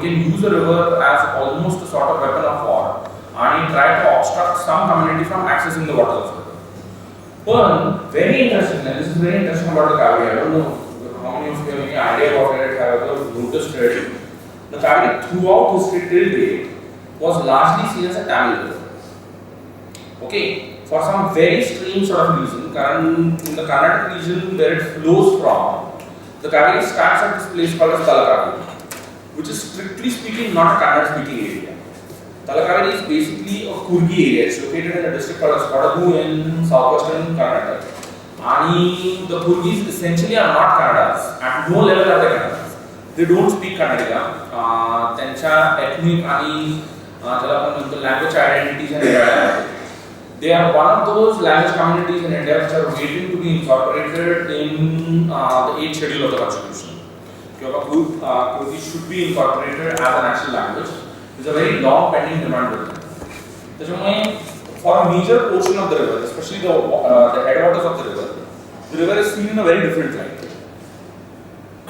can use a river as almost a sort of weapon of war and try to obstruct some community from accessing the waters of the river. But very interesting, and this is very interesting about the Cauvery. I don't know how many of you have any idea about it, have ever noticed it. The Cauvery throughout history till date was largely seen as a Tamil river. Okay, for some very strange sort of reason, in the Karnataka region where it flows from, the Cauvery starts at this place called as Cauvery, which is strictly speaking not a Kannada speaking area. Cauvery is basically a Kurgi area. It's located in a district called as Kodagu in southwestern Karnataka. And the Kurgis essentially are not Kannadas. At no level are they Kannadas. They don't speak Kannada. Tencha ethnic and language identities and India. They are one of those language communities in India which are waiting to be incorporated in the 8th schedule of the Constitution. Kurgi should be incorporated as a national language. It's a very long pending demand with them. For a major portion of the river, especially the headwaters of the river is seen in a very different light.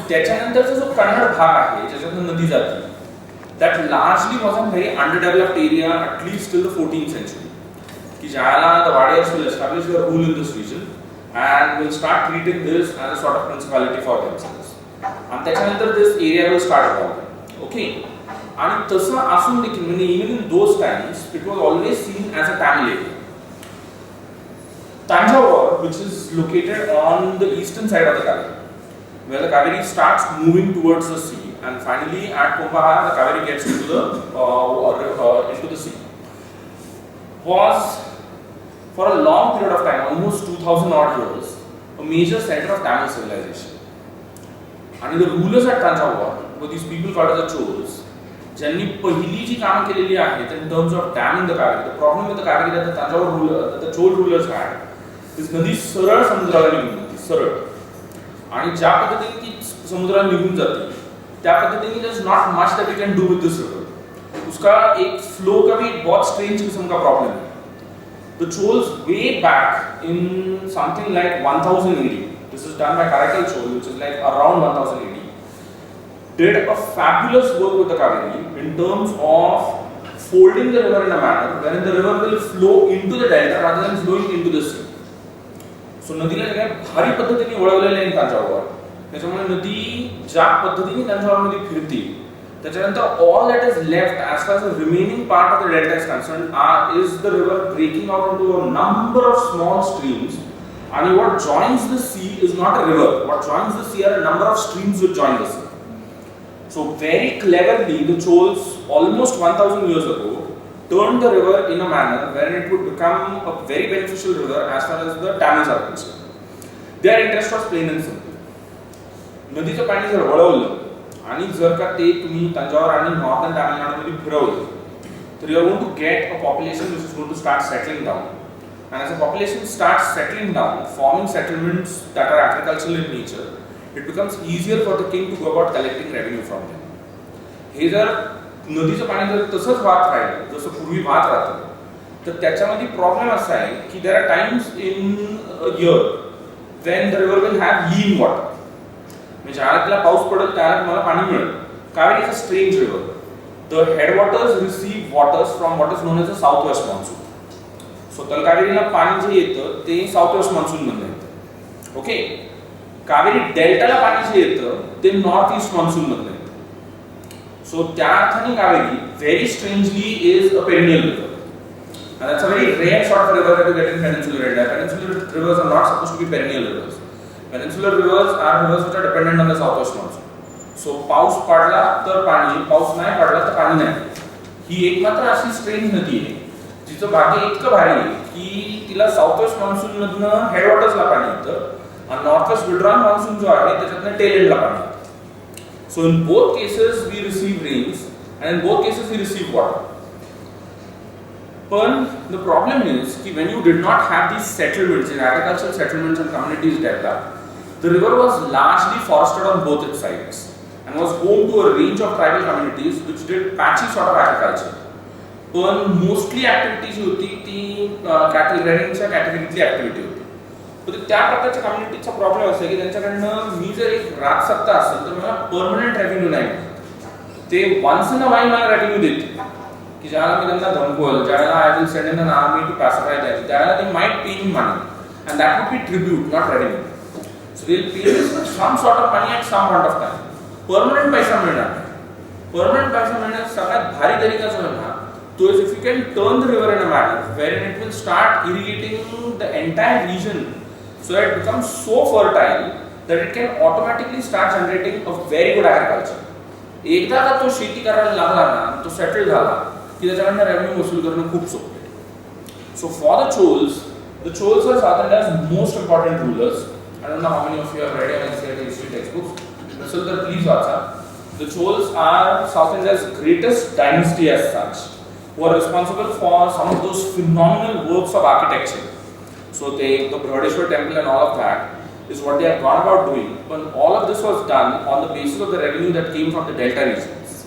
त्याच्यानंतर जो कन्नड भाग आहे ज्याच्यातून नदी जाते, that largely was a very underdeveloped area at least till the 14th century. कि ज्याला the Wadiyars will establish their rule in this region and will start treating this as a sort of principality for themselves. And त्याच्यानंतर this area will start evolving. Okay. And तसं असून देखील म्हणजे even in those times it was always seen as a Tamil area. Tanjavur, which is located on the eastern side of the Cauvery, where the Cauvery starts moving towards the sea, and finally at Kumbhara the Cauvery gets into the sea, was for a long period of time, almost 2000 odd years, a major center of Tamil civilization. And the rulers at Tanjavur were these people called as the Chols. ज्यांनी पहिली जी काम केलेली आहेत in terms of damming the Cauvery. The problem with the Cauvery that the Tanjavur ruler, the Chol rulers had is नदी सरळ समुद्राला निघून जाते, सरळ. आणि ज्या पद्धतीने ती समुद्राला निघून जाते त्या पद्धतीने there is not much that we can do with this river. उसका एक फ्लो का भी बहुत स्ट्रेंज किस्म का प्रॉब्लम है. The Chols way back in something like 1000 AD, this is done by Karaikal Chol, which is like around 1000 AD, did a fabulous work with the Cauvery in terms of folding the river in a manner wherein the river will flow into the delta rather than flowing into the sea. So नदीला काय भारी पद्धतीने वळवलेले आहे तांजावर. त्याच्यामुळे नदी ज्या पद्धतीने तांजावरमध्ये फिरते त्याच्यानंतर all that is left as far as the remaining part of the delta is concerned is the river breaking out into a number of small streams, and what joins the sea is not a river. What joins the sea are a number of streams which join the sea. So very cleverly the Chols almost 1000 years ago turned the river in a manner where it would become a very beneficial river as far as the Tamils are concerned. Their interest was plain and simple. नदीचं पाणी जर वळवलं आणि जर का ते तुम्ही तंजावर आणि northern तामिळनाडूमध्ये फिरवलं तर you are going to get a population which is going to start settling down. And as a population starts settling down, forming settlements that are agricultural in nature, it becomes easier for the king to go about collecting revenue from them. हे जर नदीचं पाणी जर तसंच वाहत राहिलं जसं पूर्वी वाहत राहतं तर त्याच्यामध्ये प्रॉब्लेम असा आहे की there are times in a year when the river will have lean water. म्हणजे ज्यावेळेला तिला पाऊस पडेल त्यावेळेला तुम्हाला पाणी मिळेल. Cauvery is a strange river. The headwaters receive waters from what is known as the southwest monsoon. So Cauveryला पाणी जे येतं ते southwest monsoon मधून येतं. ओके. Cauvery डेल्टाला पाणी जे येतं ते नॉर्थ ईस्ट मॉन्सून मधून येतं. सो त्या अर्थाने Cauvery very strangely is a perennial river. And that's a very rare sort of river that you get in peninsular India. Peninsular rivers are not supposed to be perennial rivers. Peninsular rivers are rivers which are dependent on the southwest monsoon. So पाऊस पडला तर पाणी, पाऊस नाही पडला तर पाणी नाही. ही एकमात्र अशी स्ट्रेंज नदी आहे जिचं भाग्य इतकं भारी आहे की तिला साऊथवेस्ट मॉन्सून मधनं हेडवॉटर्सला पाणी येतं आणि नॉर्थवेस्ट विड्रॉन मॉन्सून जो आहे त्याच्यातनं टेल एंडला पाणी येतं. So in both cases we receive rains and in both cases we receive water. But the problem is that when you did not have these settlements, in agricultural settlements and communities developed, the river was largely forested on both its sides and was home to a range of tribal communities which did patchy sort of agriculture. But mostly activities होती ती cattle rearingच्या categoryतली activity होती. पण त्या प्रकारच्या कम्युनिटीचा problem असा आहे की त्यांच्याकडनं मी जर एक राजसत्ता असेल तर मला परमनंट रेव्हेन्यू नाही. ते once in a while मला revenue देतील की ज्याला मी त्यांना धमकवलं, ज्याला I will send in an army to pacify them, त्याला they might pay me money and that would be tribute, not revenue. So they'll pay me some sort of money at some point of time. Permanent पैसा मिळणार नाही. Permanent पैसा मिळण्याचा सगळ्यात भारी तरीका जो आहे ना, तो is if you can turn the river in a manner wherein it will start irrigating the entire region so that it becomes so fertile that it can automatically start generating a very good agriculture. एकदा का तो शेती करायला लागला ना, तो settle झाला की त्याच्याकडनं रेव्हेन्यू वसूल करणं खूप सोपं आहे. So for the Chols were South India's most important rulers. I don't know how many of you have read MPSC history textbooks. So please watch out. The Chols are South India's greatest dynasty as such, who are responsible for some of those phenomenal works of architecture. So the Brihadeshwar temple and all of that is what they have gone about doing. But all of this was done on the basis of the revenue that came from the delta regions.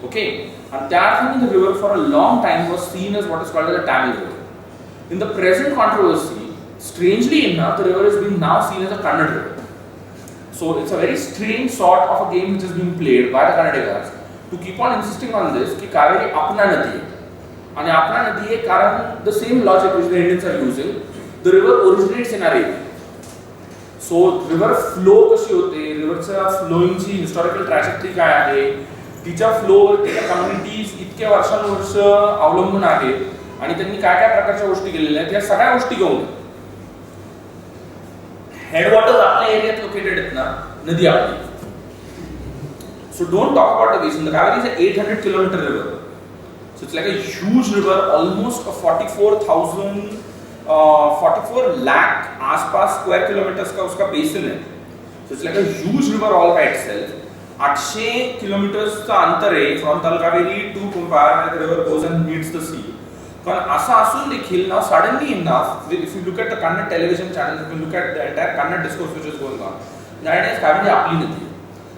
Okay, and that thing in the river for a long time was seen as what is called as the Tamil River. In the present controversy, strangely enough, the river is being now seen as a Kannada river. So it's a very strange sort of a game which is being played by the Kannadigas to keep on insisting on this कि Cauvery अपना नदी है, and अपना नदी है कारण the same logic which the Indians are using, the river originates in our area. So river flow कशी होते, river चा flowing ची historical trajectory काय आहे, तिच्या flow तिच्या communities इतके वर्षानुवर्ष अवलंबून आहेत आणि त्यांनी काय काय प्रकारच्या गोष्टी केलेल्या आहेत, या सगळ्या गोष्टी घेऊन headwaters आपल्या एरियात लोकेटेड आहेत ना, नदी आपली. So don't talk about the basin. The Cauvery is an 800 kilometer river. So it's like a huge river, almost a 44 lakh आसपास square kilometers का उसका basin है. So it's like a huge river all by itself. 800 kilometers का अंतर है from Cauvery to Kumpar, where the river goes and meets the sea. पण असं असून देखील now suddenly enough, if you look at the Kannada television channels, if you look at the entire Kannada discourse which is going on, that is Cauvery आपली नदी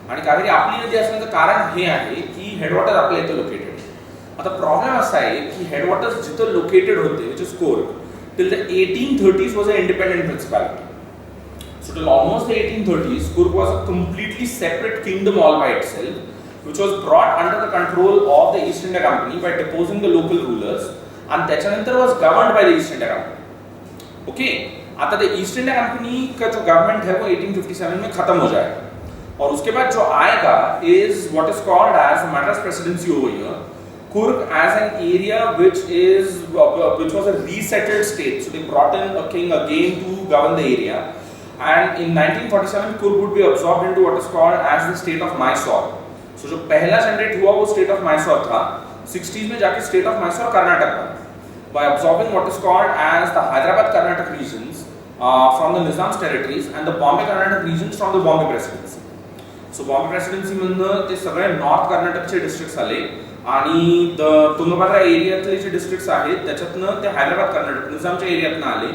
आणि Cauvery आपली नदी असण्याचं कारण हे आहे की हेडवॉटर आपल्या इथे लोकेटेड. आता प्रॉब्लेम असा आहे की हेडवॉटर्स जिथे लोकेटेड होते, which is Coorg, till the 1830s was an independent principality. So till almost the 1830s, Coorg was a completely separate kingdom all by itself, which was brought under the control of the East India Company by deposing the local rulers. And त्याच्यानंतर was governed by the East India Company. Okay, आता the East India Company का जो government है वो 1857 में खत्म हो जाएगा और उसके बाद जो आएगा is what is called as the Madras Presidency over here. Coorg as an area which was a resettled state, so they brought in a king again to govern the area. And in 1947 Coorg would be absorbed into what is called as the state of Mysore. So जो पहला generate हुआ वो state of Mysore था. 60s में जाके state of Mysore Karnataka बना by absorbing what is called as the Hyderabad Karnataka regions from the Nizam's territories and the Bombay Karnataka regions from the Bombay Presidency. So Bombay Presidency मधनं ते सगळे north कर्नाटकचे districts आले आणि तुंगभद्रा एरियातले जे districts आहेत त्याच्यातनं ते हैदराबाद कर्नाटक निजामच्या एरियातनं आले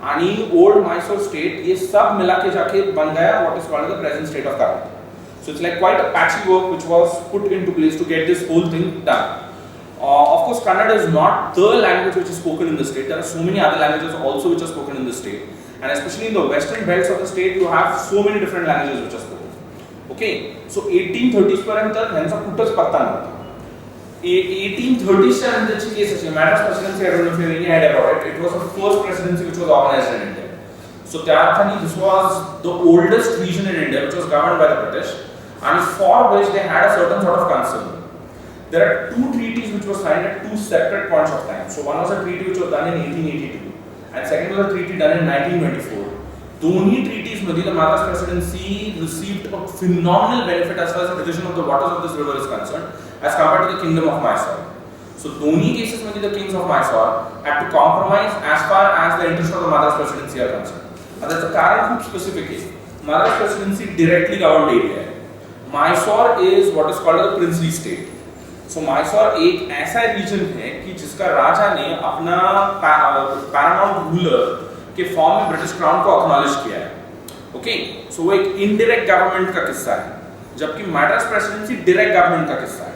आणि ओल्ड माइसोर स्टेट ये सब मिला के जाके बन गया what is called the present state of Karnataka. So it's like quite a patchy work which was put into place to get this whole thing done. Of course, Kannada is not the language which is spoken in the state. There are so many other languages also which are spoken in the state, and especially in the western belts of the state, you have so many different languages which are spoken. Okay, so 1830s पर्यंत ह्यांचा कुठंच पत्ता नव्हता. 1830s च्या नंतरची case अशी Madras Presidency, I don't know if you had about it. It was the first presidency which was organized in India. So त्या अर्थाने this was the oldest region in India which was governed by the British, and for which they had a certain sort of concern. There are two treaties which were signed at two separate points of time. So one was a treaty which was done in 1882 and second was a treaty done in 1924. दोन्ही treaties मध्ये the Madras Presidency received a phenomenal benefit as far as the division of the waters of this river is concerned as compared to the kingdom of Mysore. So दोन्ही cases मध्ये the kings of Mysore had to compromise as far as the interest of the Madras Presidency are concerned. And त्याचं कारण खूप specific आहे. Madras Presidency directly governed area है. Mysore is what is called a princely state. So Mysore एक ऐसा reason है कि जिसका राजा ने अपना पैरामाउंट रूलर के फॉर्म में ब्रिटिश क्राउन को एक्नॉलेज किया है. ओके, सो वो एक इनडायरेक्ट गवर्नमेंट का किस्सा है, जबकि मैड्रास प्रेसिडेंसी डायरेक्ट गवर्नमेंट का किस्सा है.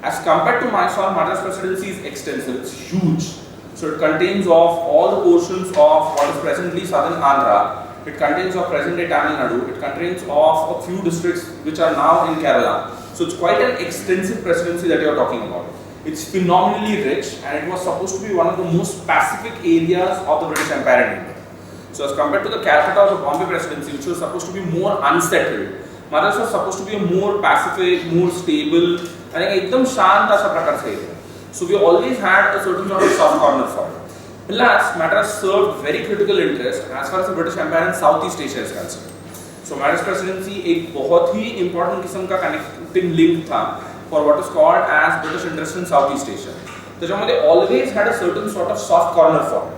As compared to Mysore, Madras Presidency is extensive, it's huge. So it contains of all the portions of what is presently southern Andhra. It contains of present-day Tamil Nadu. It contains of a few districts which are now in Kerala. So it's quite an extensive presidency that you are talking about. It's phenomenally rich, and it was supposed to be one of the most pacific areas of the British Empire in India. So as compared to the Calcutta or the Bombay presidency, which was supposed to be more unsettled, Madras was supposed to be a more pacific, more stable, and ekdam shant asa prakar se area. So we always had a certain sort of soft corner for it. Plus, Madras served very critical interest as far as the British Empire in Southeast Asia is concerned. So Madras presidency एक बहुत ही important किस्म का connecting link था for what is called as British interest in Southeast Asia. तो जो हमने always had a certain sort of soft corner for it.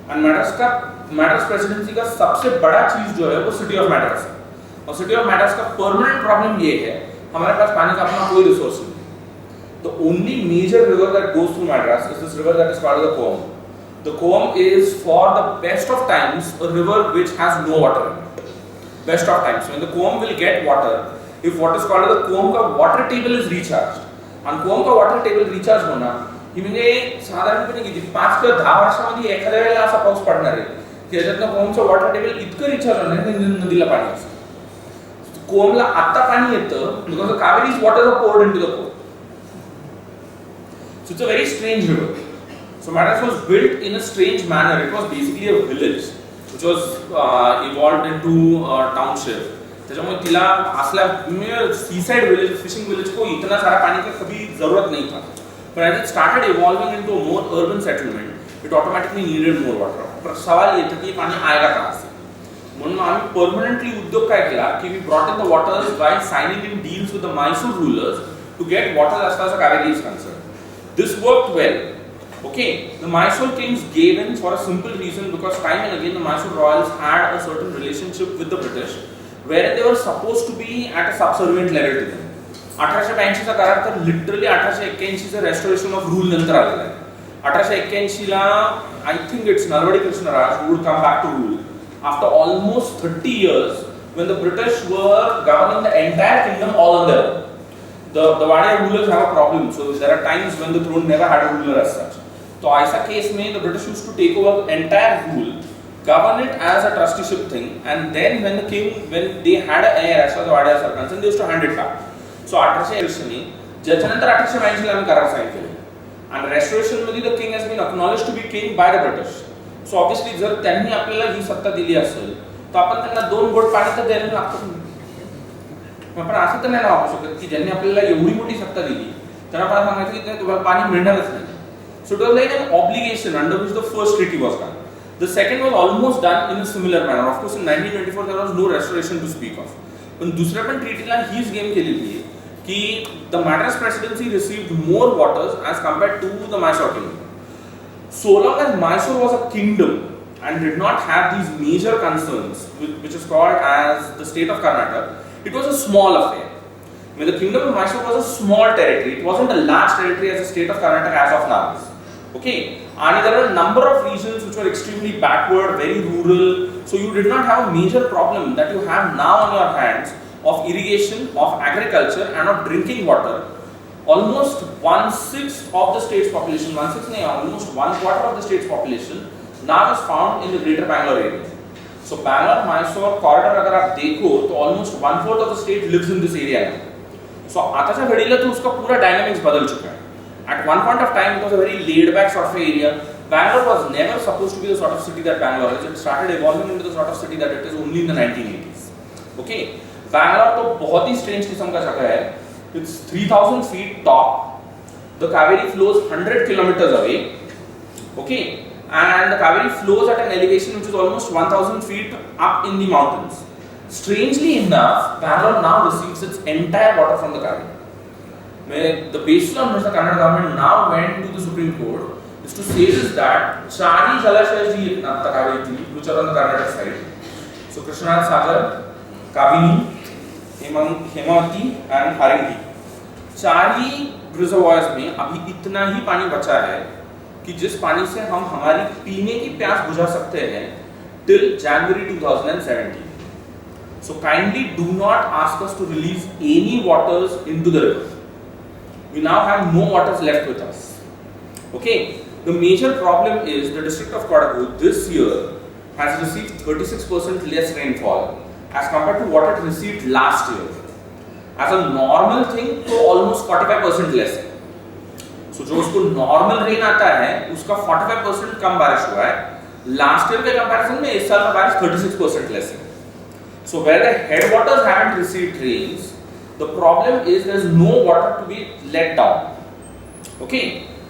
And Madras presidency का सबसे बड़ा चीज जो है वो City of Madras है. और City of Madras का permanent problem ये है हमारे पास पानी का अपना कोई resource नहीं. The only major river that goes through Madras is this river that is called the Cauvery. The Cauvery is, for the best of times, a river which has no water in it. Best of times. When the Cauvery will get water, if what is called the Cauvery water table is recharged, and Cauvery water table recharge होना, इमने साधारणपणे किती 5 ते 10 वर्षामध्ये एखाद्या वेळेला असा पाऊस पडणार आहे की याच्यातनं Cauveryचं water table इतकं recharge होणार आहे की नदीला पाणी असतं. Cauveryला आता पाणी येतं because the Cauvery's waters are poured into the Cauvery. So it's a very strange river. So Madras was built in a strange manner. It was basically a village which was evolved into a township. त्याच्यामुळे तिला असला seaside village, fishing village को इतना सारा पानी का कभी जरूरत नहीं था. But as it started evolving into a more urban settlement, it automatically needed more water. पर सवाल ये था कि ये पानी आएगा कहाँ से? म्हणून आम्ही permanently उद्योग काय केला कि we brought in the waters by signing in deals with the Mysore rulers to get water as far as Cauvery is concerned. This worked well. Okay, the Mysore kings gave in for a simple reason because time and again the Mysore royals had a certain relationship with the British wherein they were supposed to be at a subservient level to them. 1882 चा करार तर literally 1881 चा restoration of rule नंतर आलेला आहे. 1881 ला I think it's Nalwadi Krishnaraj who would come back to rule after almost 30 years when the British were governing the entire kingdom all on their own. The Wadiya rulers have a problem, so there are times when the throne never had a ruler as such. So ऐसा case में the British used to take over the entire rule, govern it as a trusteeship thing, and then when they had an heir as far as the Wadiyas are concerned, they used to hand it back. So 1881 ज्याच्यानंतर 1882 ला आम्ही करार sign केले. And restoration मध्ये the king has been acknowledged to be king by the British. So obviously जर त्यांनी आपल्याला ही सत्ता दिली असेल, तर आपण त्यांना 2 बोट पाणी तर द्यायला लागतं. पण असं तर नाही वापरू शकत की ज्यांनी आपल्याला एवढी मोठी सत्ता दिली त्यांना आपण सांगायचं की तुम्हाला पाणी मिळणारच नाही. So it was like an obligation under which the first treaty was done. The second was almost done in a similar manner. Of course in 1924 there was no restoration to speak of. पण दुसऱ्या पण ट्रीटीला हीच game केलेली आहे की the Madras presidency received more waters as compared to the Mysore kingdom. So long as Mysore was a kingdom and did not have these major concerns which is called as the state of Karnataka, it was a small affair. When the kingdom of Mysore was a small territory, it wasn't a large territory as the state of Karnataka as of now is. Okay, and there were a number of regions which were extremely backward, very rural, so you did not have a major problem that you have now on your hands of irrigation, of agriculture and of drinking water. Almost 1/6 of the state's population, 1/6 nahi, almost 1/4 of the state's population now is found in the greater Bangalore area. So Bangalore Mysore corridor अगर आप देखो तो almost 1/4 of the state lives in this area. So आताच्या घडीला तो उसका पूरा dynamics बदल चुका है. At one point of time it was a very laid back sort of area. Bangalore was never supposed to be the sort of city that Bangalore is. It started evolving into the sort of city that it is only in the 1980s. Okay, Bangalore तो बहुत ही strange किस्म का जगह है. It's 3000 feet top. The Cauvery flows 100 kilometers away. Okay. And the Cauvery flows at an elevation which is almost 1000 feet up in the mountains. Strangely enough, Bangalore now receives its entire water from the Cauvery. The basis on which the Kannada government now went to the Supreme Court is to say is that Chari Jalashaya ji the Cauvery which are on the Karnataka side. So Krishna Sagar, Kavini, Hemavati and Haringi. Chari reservoirs में अभी इतना ही पानी बचा है कि जिस पानी से हम हमारी पीने की प्यास बुझा सकते हैं till January 2017. So kindly do not ask us to release any waters into the river. We now have no waters left with us. Okay, the major problem is the district of Kodagu this year has received 36% less rainfall as compared to what it received last year. As a normal thing तो almost 45% less है. So जो उसको normal rain आता है उसका 45% कम बारिश हुआ है. लास्ट ईयर के कंपैरिजन में इस साल का बारिश 36% लेस है. So where the headwaters haven't received rains, the problem is there is no water to be let down. Okay,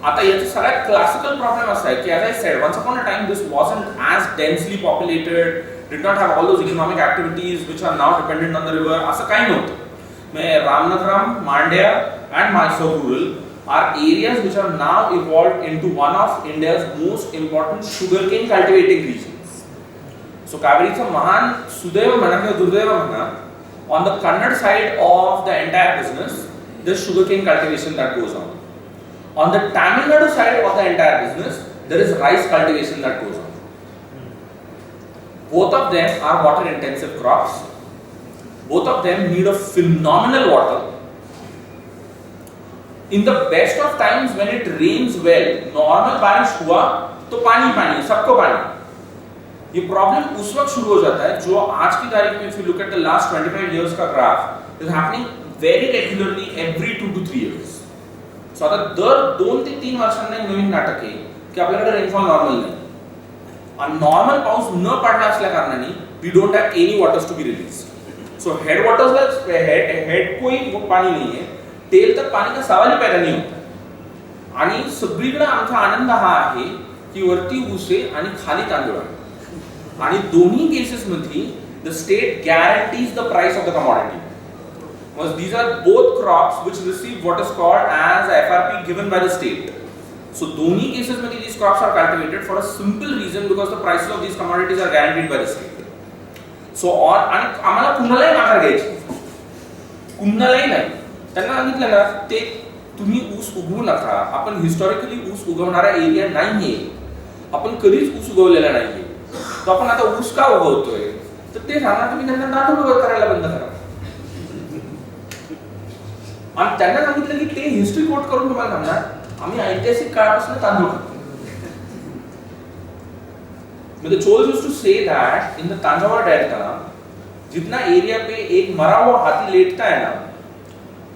आता याचा सगळ्यात क्लासिकल प्रॉब्लेम असा आहे की as I said, once upon a time this wasn't as densely populated, did not have all those economic activities which are now dependent on the river. असं काही नव्हतं. Ramanathapuram, Mandya and Mysore rural are areas which are now evolved into one of India's most important sugarcane cultivating regions. So Cauveryचं महान सुदैव म्हणा किंवा दुर्दैव म्हणा, on the Kannada side of the entire business there's sugarcane cultivation that goes on. On the Tamil Nadu side of the entire business, there is rice cultivation that goes on. Both of them are water intensive crops. Both of them need a phenomenal water. In the best of times when it rains well, normal बारिश हुआ तो पानी पानी, सबको पानी. ये problem उस वक्त शुरू हो जाता है जो आज की तारीख में, if you look at the last 25 years का graph, is happening very regularly every 2 to 3 years. सो आता दर 2 ते 3 वर्षांना एक नवीन नाटक आहे की आपल्याकडे रेनफॉल नॉर्मल नाही. आणि नॉर्मल पाऊस न पडला असल्या कारणाने we don't have any waters to be release. So head वॉटर्सला हेड कोई पाणी नाहीये, टेल तक पाणी का सवाल ही पैदा नाही होता. आणि सगळीकडे आमचा आनंद हा आहे की वरती ऊस आहे आणि खाली तांदूळ आहे. आणि दोन्ही केसेस मध्ये the state guarantees the price of the commodity. Was these are both crops which receive what is called as FRP given by the state. So दोन्ही cases में these crops are cultivated for a simple reason because the prices of these commodities are guaranteed by the state. So on आणि आम्हाला कुणालाही माघार घ्यायची, कुणालाही नाही. त्यांना सांगितलं ना ते तुम्ही ऊस उगवू नका, आपण हिस्टॉरिकली ऊस उगवणारा एरिया नाहीये, आपण कधीच ऊस उगवलेला नाहीये, तो आपण आता ऊस का उगवतोय, तर ते सांगा तुम्ही त्यांना तांदूळ करायला बंद करा. आणि त्यांना सांगितलं की ते हिस्ट्री कोट करून तुम्हाला सांगणार आम्ही ऐतिहासिक काळापासून तांदूळ खातो. The Chols used to say that in the Tanjore Delta, जितना एरिया पे एक मरा हुआ हाथी लेटता है ना,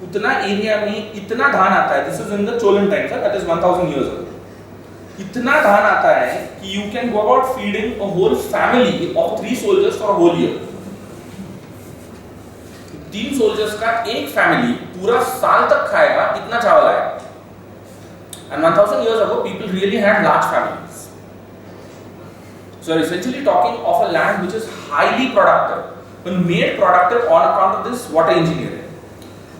उतना एरिया में इतना धान आता है. This is in the Cholan times, that is 1000 years ago. इतना धान आता है कि you can go about feeding a whole family of 3 soldiers for a whole year. 3 soldiers का एक फैमिली पूरा साल तक खाएगा, इतना चावल आएगा. And 1000 years ago people really had large families. So we're essentially talking of a land which is highly productive, but made productive on account of this water engineering.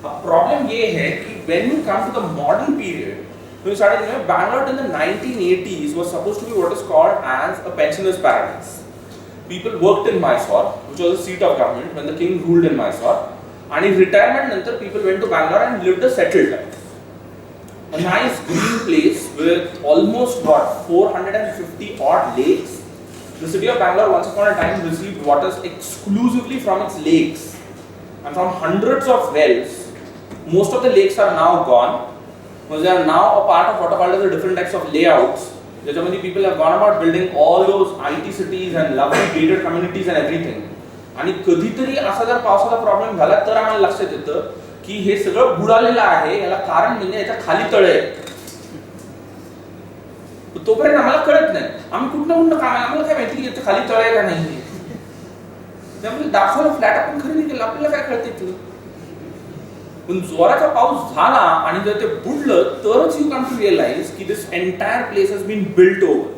अब problem ये है कि when you come to the modern period, when you started, Bangalore in the 1980s was supposed to be what is called as a pensioner's paradise. People worked in Mysore, which was the seat of government when the king ruled in Mysore. And in retirement नंतर people went to Bangalore and lived a settled life. A nice green place with almost 450 odd lakes. The city of Bangalore once upon a time received waters exclusively from its lakes and from hundreds of wells. Most of the lakes are now gone, because they are now a part of what are called as the different types of layouts. ज्याच्यामध्ये people have gone about building all those IT cities and lovely gated communities and everything. आणि कधीतरी असा जर पावसाचा problem झाला तर आम्हाला लक्षात येतं की हे सगळं बुडालेलं आहे, याला कारण म्हणजे याच्या खाली तळे आहे. तोपर्यंत आम्हाला कळत नाही, आम्ही कुठनं काम आहे आम्हाला काय माहिती याच्या खाली तळे आहे का नाही. त्यामुळे दाखवलं फ्लॅट आपण खरेदी केलं, आपल्याला काय कळते. पण जोराचा पाऊस झाला आणि जर ते बुडलं तरच यू कम टू रिअलाइज की this entire place has been built over.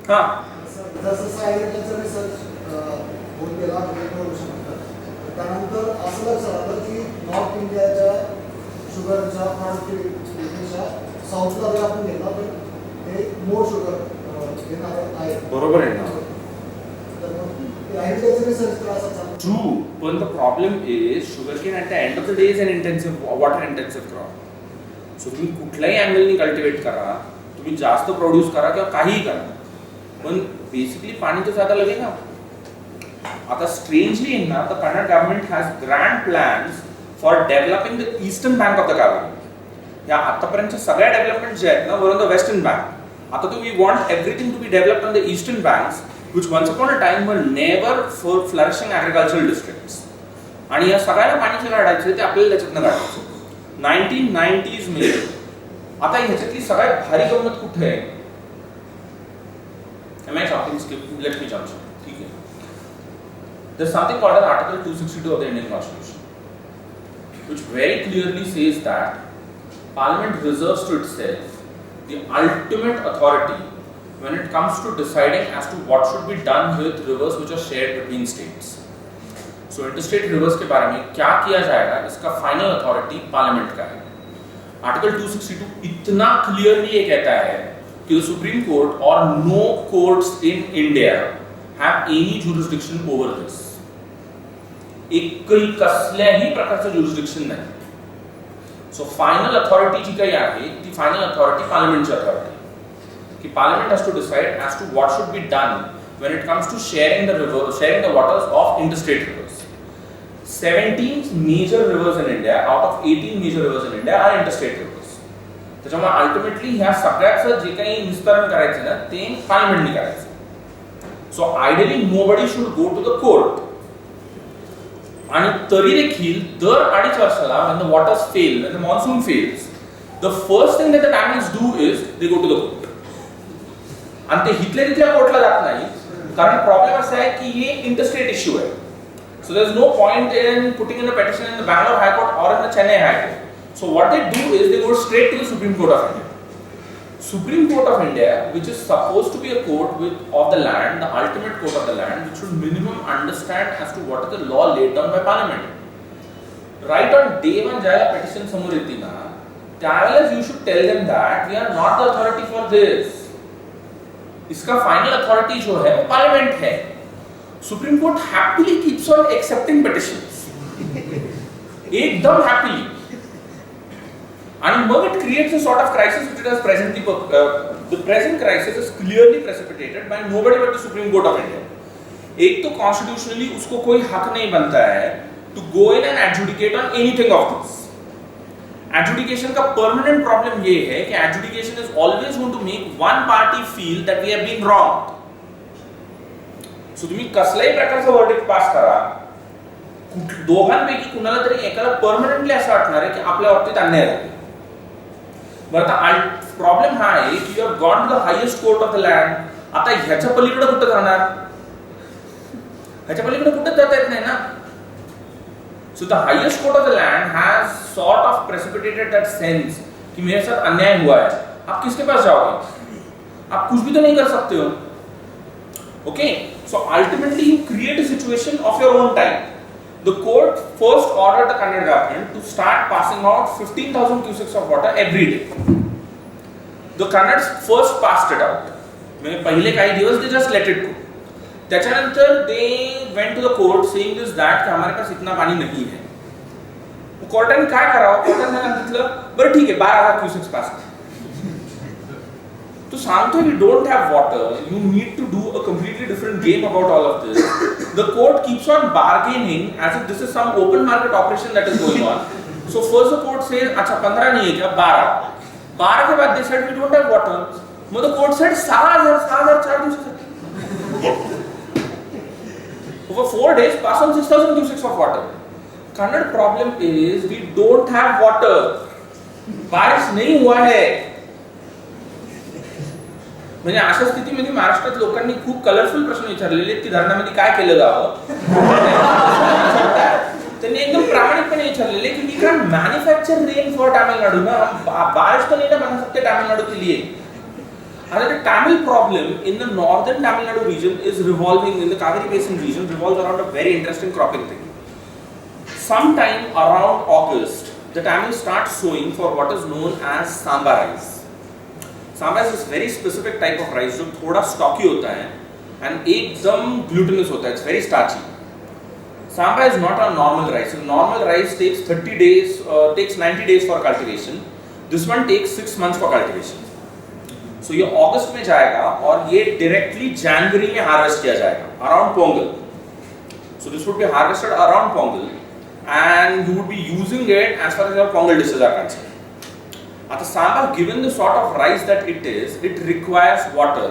हा त्यानंतर असं लक्षात आलं की नॉर्थ इंडियाच्या शुगरच्या प्रोडक्टिव्हिटीपेक्षा साऊथला जर आपण घेतला तर हे मोर शुगर घेणारे आहे. बरोबर आहे ना. True, but the problem is sugarcane at the end of the day is an intensive, water intensive crop. So तुम्ही कुठल्याही अँगलनी कल्टिवेट करा, तुम्ही जास्त प्रोड्यूस करा किंवा काहीही करा, पण बेसिकली पाणी तर ज्यादा लगेगा. आता strangely enough, the Kannada government has grand plans for developing the eastern bank of the Cauvery. या आतापर्यंतच्या सगळ्या डेव्हलपमेंट जे आहेत ना वर ऑन द वेस्टर्न बँक, आता तो we want everything to be developed on the eastern banks, which once upon a time were never for flourishing agricultural districts. आणि या सगळ्याला पाणी जे काढायचं ते आपल्याला त्याच्यातनं काढायचं. 1990s मध्ये आता ह्याच्यातली सगळ्यात भारी गंमत कुठे आहे? Am I jumping? Let me jump. ठीक आहे. There's something called as Article 262 of the Indian Constitution, which very clearly says that Parliament reserves to itself the ultimate authority when it comes to deciding as to what should be done with rivers which are shared between states. So interstate rivers के बारे में क्या किया जाएगा इसका final authority parliament का है. Article 262 इतना क्लियरली ये कहता है कि the Supreme Court or no courts in India have any jurisdiction over this. एकही कसल्याही प्रकारचं jurisdiction नाही. So final authority जी काही आहे ती final authority parliamentची authority. कि parliament has to decide as to what should be done when it comes to sharing the waters of interstate rivers. 17 major rivers in India out of 18 major rivers in India are interstate rivers. त्याच्यामुळे ultimately ह्या सगळ्याचं जे काही विस्तरण करायचं ना ते पार्लिमेंटनी करायचं. So ideally nobody should go to the court. आणि तरी देखील दर 2.5 वर्षाला when the waters fail, when the monsoon fails, the first thing that the Tamils do is they go to the court. आणि ते तिथल्या कोर्टला जात नाही कारण प्रॉब्लेम असा आहे की हे इंटरस्टेट इश्यू आहे. So there's no point in putting in a petition in the Bangalore High Court or in the Chennai High Court. So what they do is they go straight to the Supreme Court of India. Supreme Court of India, which is supposed to be a court of the land, the ultimate court of the land, which should minimum understand as to what is the law laid down by Parliament. Right on day one, jaya petition samor yeti na, त्यावेळेस you should tell them that we are not the authority for this. इसका final authority जो है वो Parliament है. Supreme Court happily keeps on accepting petitions. एकदम happily. And mug it creates a sort of crisis which it has presently. The present crisis is clearly precipitated by nobody but the Supreme Court of India. एक तो constitutionally उसको कोई हक नहीं बनता है to go in and adjudicate on anything of this. Adjudication का permanent problem ये है कि adjudication is always going to make one party feel that we have been wronged. So तुम्ही कसल्याही प्रकारचं verdict pass करा, दोघांपैकी कुणाला तरी एकाला permanently असं वाटणार आहे की आपल्या बाबतीत अन्याय झाला. बरं आता प्रॉब्लेम हा आहे की you have gone to the highest court of the land. आता ह्याच्या पलीकडे कुठं जाणार? ह्याच्या पलीकडे कुठं जाता येत नाही ना. So the highest court of the land has sort of precipitated that sense कि मेरे साथ अन्याय हुआ है. आप किसके पास जाओगे? आप कुछ भी तो नहीं कर सकते हो. Okay, so ultimately you create a situation of your own time. The court first ordered the Kannada government to start passing out 15,000 cusecs of water every day. The Kannadians first passed it out. म्हणजे पहिले काही दिवस they just let it go. त्याच्यानंतर they went to the court saying this that कि हमारे पास इतना पानी नहीं है. कोर्टाने काय करावं? कोर्टाने सांगितलं बरं ठीक आहे 12,000 cusecs पास. तो सांगतो we don't have water, you need to do a completely different game about all of this. The court keeps on bargaining as if this is some open market operation that is going on. So first the court says अच्छा 15 नहीं है क्या 12. 12 के बाद they said we don't have water. Mug the court said 6,000 4 दिवसासाठी. Over 4 days pass on 6,000 cusecs of water. Kannada problem is we don't have water. बारिश नहीं हुआ है. म्हणजे अशा स्थितीमध्ये महाराष्ट्रात लोकांनी खूप कलरफुल प्रश्न विचारलेले आहेत की धरणामध्ये काय केलं जावं. त्यांनी एकदम प्रामाणिकपणे विचारलेले की we can manufacture rain for Tamil Nadu ना. बारिश तो नहीं ना बना सकते तमिलनाडु के लिए. And the Tamil problem in the northern Tamil Nadu region is revolving in the Cauvery Basin region revolves around a very interesting cropping thing. Sometime around August, the Tamils start sowing for what is known as samba rice. Samba is very specific type of rice जो थोड़ा stocky होता है and एकदम glutinous होता है. It's very starchy. Samba is not a normal rice. Normal rice takes 30 days, takes 90 days for cultivation. This one takes 6 months for cultivation. So ये अगस्त में जाएगा और ये directly January में harvest किया जाएगा around Pongal. So this would be harvested around Pongal and you would be using it as far as your Pongal dishes are concerned. At samba, given the sort of rice that it is, it requires water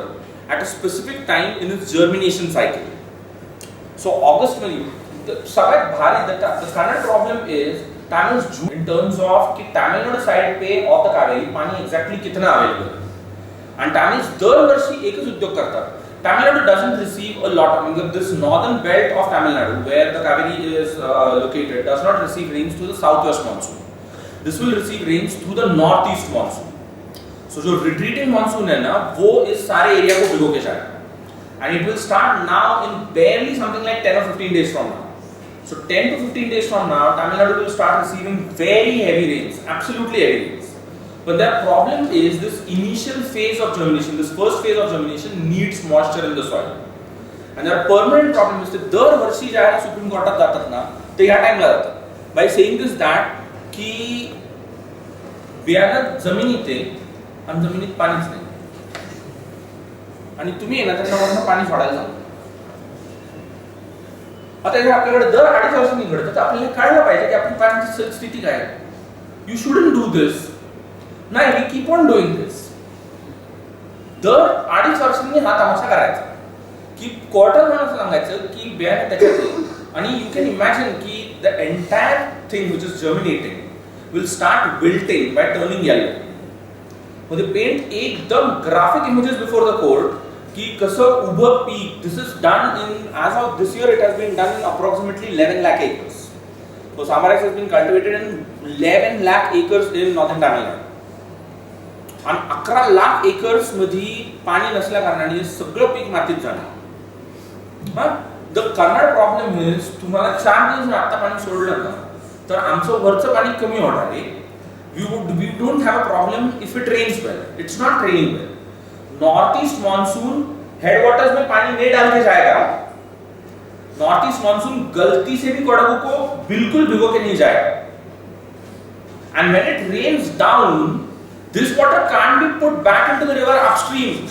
at a specific time in its germination cycle. So August में सगळ्यात भारी the current problem is Tamil Nadu in terms of कि Tamil Nadu side पे of the Cauvery पानी exactly कितना available है and Tamils दरवर्षी एकच उद्योग करतात. Tamil Nadu doesn't receive a lot of this northern belt of Tamil Nadu where the Cauvery is located does not receive rains to the southwest monsoon. This will receive rains to the northeast monsoon. So जो retreating monsoon है ना वो इस सारे area को भिगो के जाएगा and it will start now in barely something like 10 or 15 days from now. So 10 to 15 days from now Tamil Nadu will start receiving very heavy rains, absolutely heavy rains. But their problem is this initial phase of germination, this first phase of germination needs moisture in the soil. And their permanent problem is that दर वर्षी ज्यादा supreme कोर्टात जातात ना ते या टाइमला जातात. By saying this that की बियाणं जमिनीत आहे आणि जमिनीत पाणीच नाही आणि तुम्ही ना त्यांना वरनं पाणी सोडायला जाता. आता हे आपल्याकडे दर 2.5 वर्षांनी घडतं तर आपल्याला कळलं पाहिजे की आपली पाण्याची स्थिती काय आहे. You shouldn't do this. नाही, we keep on doing this. दर 2.5 वर्षांनी हा तमाशा करायचा की क्वार्टर म्हणून सांगायचं की बियाणं त्याच्यात आहे आणि यू कॅन इमॅजिन की the entire thing which is germinating will start wilting by turning yellow. मध्ये पेंट एकदम graphic images before the court की कसं उभं पीक. This is done in as of this year it has been done in approximately 11 lakh acres. So Samarax has been cultivated in 11 lakh acres in northern Tamil Nadu. आणि 11 lakh acres मध्ये पाणी नसल्या कारणाने सगळं पीक मातीत जाणार. The Karnad problem is तुम्हाला 4 दिवस आता पाणी सोडलं ना तर आमचं वरचं पाणी कमी होणार आहे. we don't have a problem if it rains well. It's not raining well. Northeast monsoon headwaters में पानी नहीं डाल के जाएगा. Northeast monsoon गलती से भी कोडगु को बिल्कुल भिगो के नहीं जाएगा. And when it rains down, this water can't be put back into the river upstream.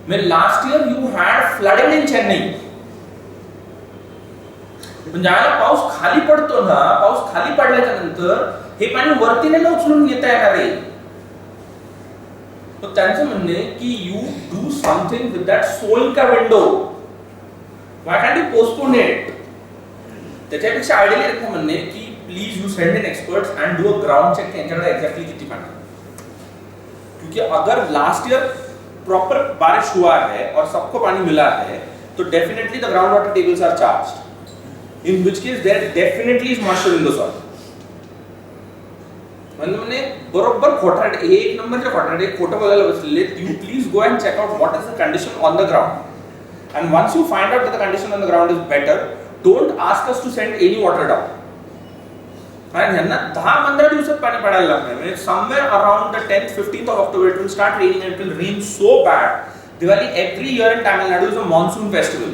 When last year you had flooding in Chennai. ज्यावेळेला पाऊस खाली पडतो ना, पाऊस खाली पडल्याच्या नंतर हे पाणी वरती नाही उचलून येता येणार आहे. तो त्यांचं म्हणणे की you do something with that sowing का window. Why can't you postpone it. त्याच्यापेक्षा आयडियली एक म्हणणे की please you send in experts and do a ground check यांच्याकडे एक्झॅक्टली किती पाणी. क्योंकि अगर लास्ट ईयर प्रॉपर बारिश हुआ है और सबको पानी मिला है तो definitely the ground water tables are charged. In which case there definitely is moisture in the soil. म्हणजे बरोबर खोटारडे एक नंबरचे खोटारडे खोटं बोलायला बसलेले. You please go and check out what is the condition on the ground. And once you find out that the condition on the ground is better, don't ask us to send any water down. आणि ह्यांना 10-15 दिवसात पाणी पडायला लागणार. म्हणजे somewhere around the 10th 15th of October it will start raining and it will rain so bad. Diwali every year in Tamil Nadu is a monsoon festival.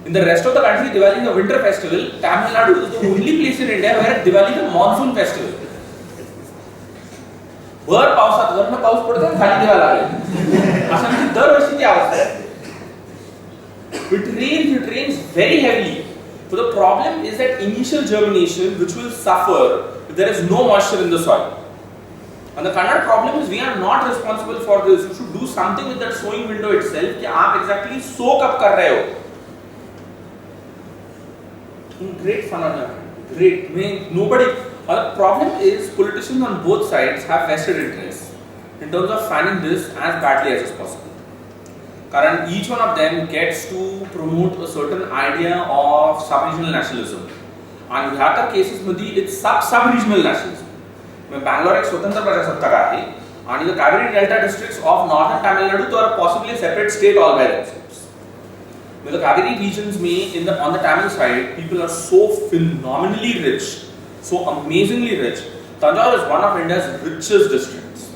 In the rest of the country, Diwali is a winter festival. Tamil Nadu is the only place in India where Diwali is a monsoon festival. भर पावसात वरनं पाऊस पडतो आणि खाली दिवा लागेल अशा म्हणजे दरवर्षी ती अवस्था आहे. It rains very heavily. So the problem is that initial germination which will suffer if there is no moisture in the soil. And the Kannada problem is we are not responsible for this. You should do something with that sowing window itself कि आप exactly soak up कर रहे हो. Great fun on your hand. Great. Nobody. The problem is politicians on both sides have vested interests in terms of fanning this as badly as is possible. Because each one of them gets to promote a certain idea of sub-regional nationalism. And in other cases, it's sub-regional nationalism. When Bangalore is स्वतंत्र प्रजासत्ताक आहे and the Cauvery Delta districts of northern Tamil Nadu are possibly a separate state all by themselves. With the Cauvery regions on the Tamil side, people are so phenomenally rich, so amazingly rich. Tanjore is one of India's richest districts,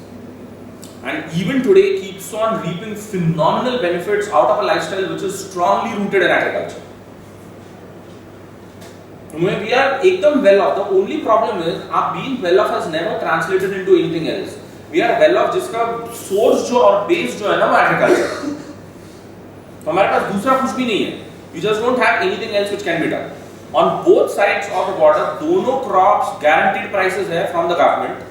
and even today keeps on reaping phenomenal benefits out of a lifestyle which is strongly rooted in agriculture. We are ekdam well off. The only problem is our being well off has never translated into anything else. We are well off जिसका source जो और base जो है ना वो agriculture. तो हमारे पास दूसरा कुछ भी नहीं है. We just don't have anything else which can be done. On both sides of the border, दोनों crops guaranteed prices है from the government.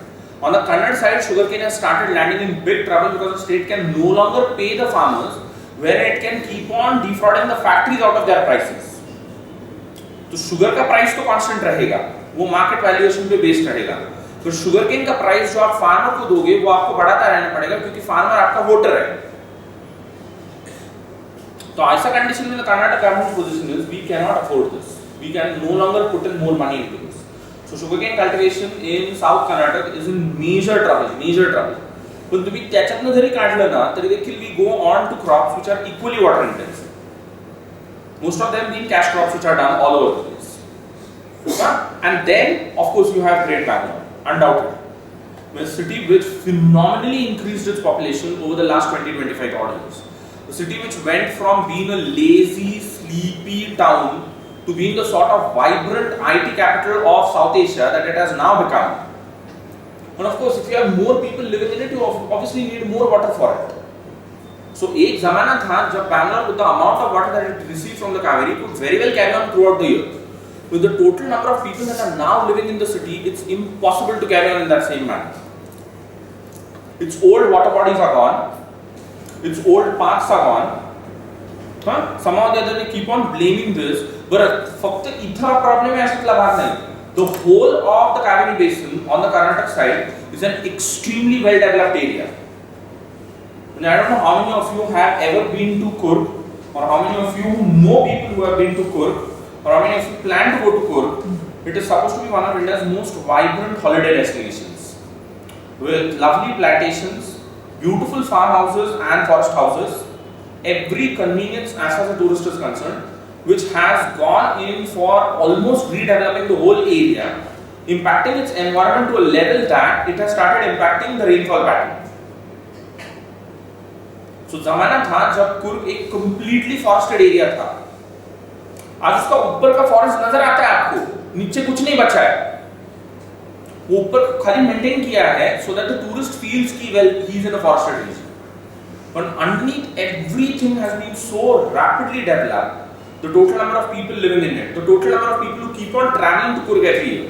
On the Kannada side, sugarcane has started landing in big trouble because the state can no longer pay the farmers where it can keep on defrauding the factories out of their prices. तो sugar का price तो constant रहेगा, वो market valuation पे based रहेगा, तो sugar cane का price जो आप फार्मर को दोगे वो आपको बढ़ाता रहना पड़ेगा क्योंकि फार्मर आपका वोटर है. तो ऐसा कंडीशन में Karnataka government position is we can not afford this, we can no longer put in more money into this. So sugarcane cultivation in south Karnataka is in major trouble. पण तुम्ही त्याच्यातनं जरी काढलं ना तरी देखील we go on to crops which are equally water intensive, most of them being cash crops which are done all over the place. And then of course you have Great Bangalore, undoubtedly, a city which phenomenally increased its population over the last 20-25 odd years. A city which went from being a lazy, sleepy town to being the sort of vibrant IT capital of South Asia that it has now become. And of course, if you have more people living in it, you obviously need more water for it. So एक ज़माना था जब Bangalore with the amount of water that it received from the Cauvery could very well carry on throughout the year. With the total number of people that are now living in the city, it's impossible to carry on in that same manner. Its old water bodies are gone, its old parks are gone. Somehow or the other they keep on blaming this, but फक्त इतना problem है ऐसा भाग नहीं. The whole of the Cauvery basin on the Karnataka side is an extremely well developed area. And I don't know how many of you have ever been to Kurg, or how many of you know people who have been to Kurg, or how many of you plan to go to Kurg. It is supposed to be one of India's most vibrant holiday destinations, with lovely plantations, beautiful farmhouses and forest houses, every convenience as far as a tourist is concerned, which has gone in for almost redeveloping the whole area, impacting its environment to a level that it has started impacting the rainfall pattern. So जमाना था जब कुर्ग एक completely forested area था. आज उसका ऊपर का forest नजर आता है आपको, नीचे कुछ नहीं बचा है. वो ऊपर खाली मेंटेन किया है so that the tourist feels कि well he is in a forested region. But underneath everything has been so rapidly developed. The total number of people living in it, the total number of people who keep on traveling to Kurg every year,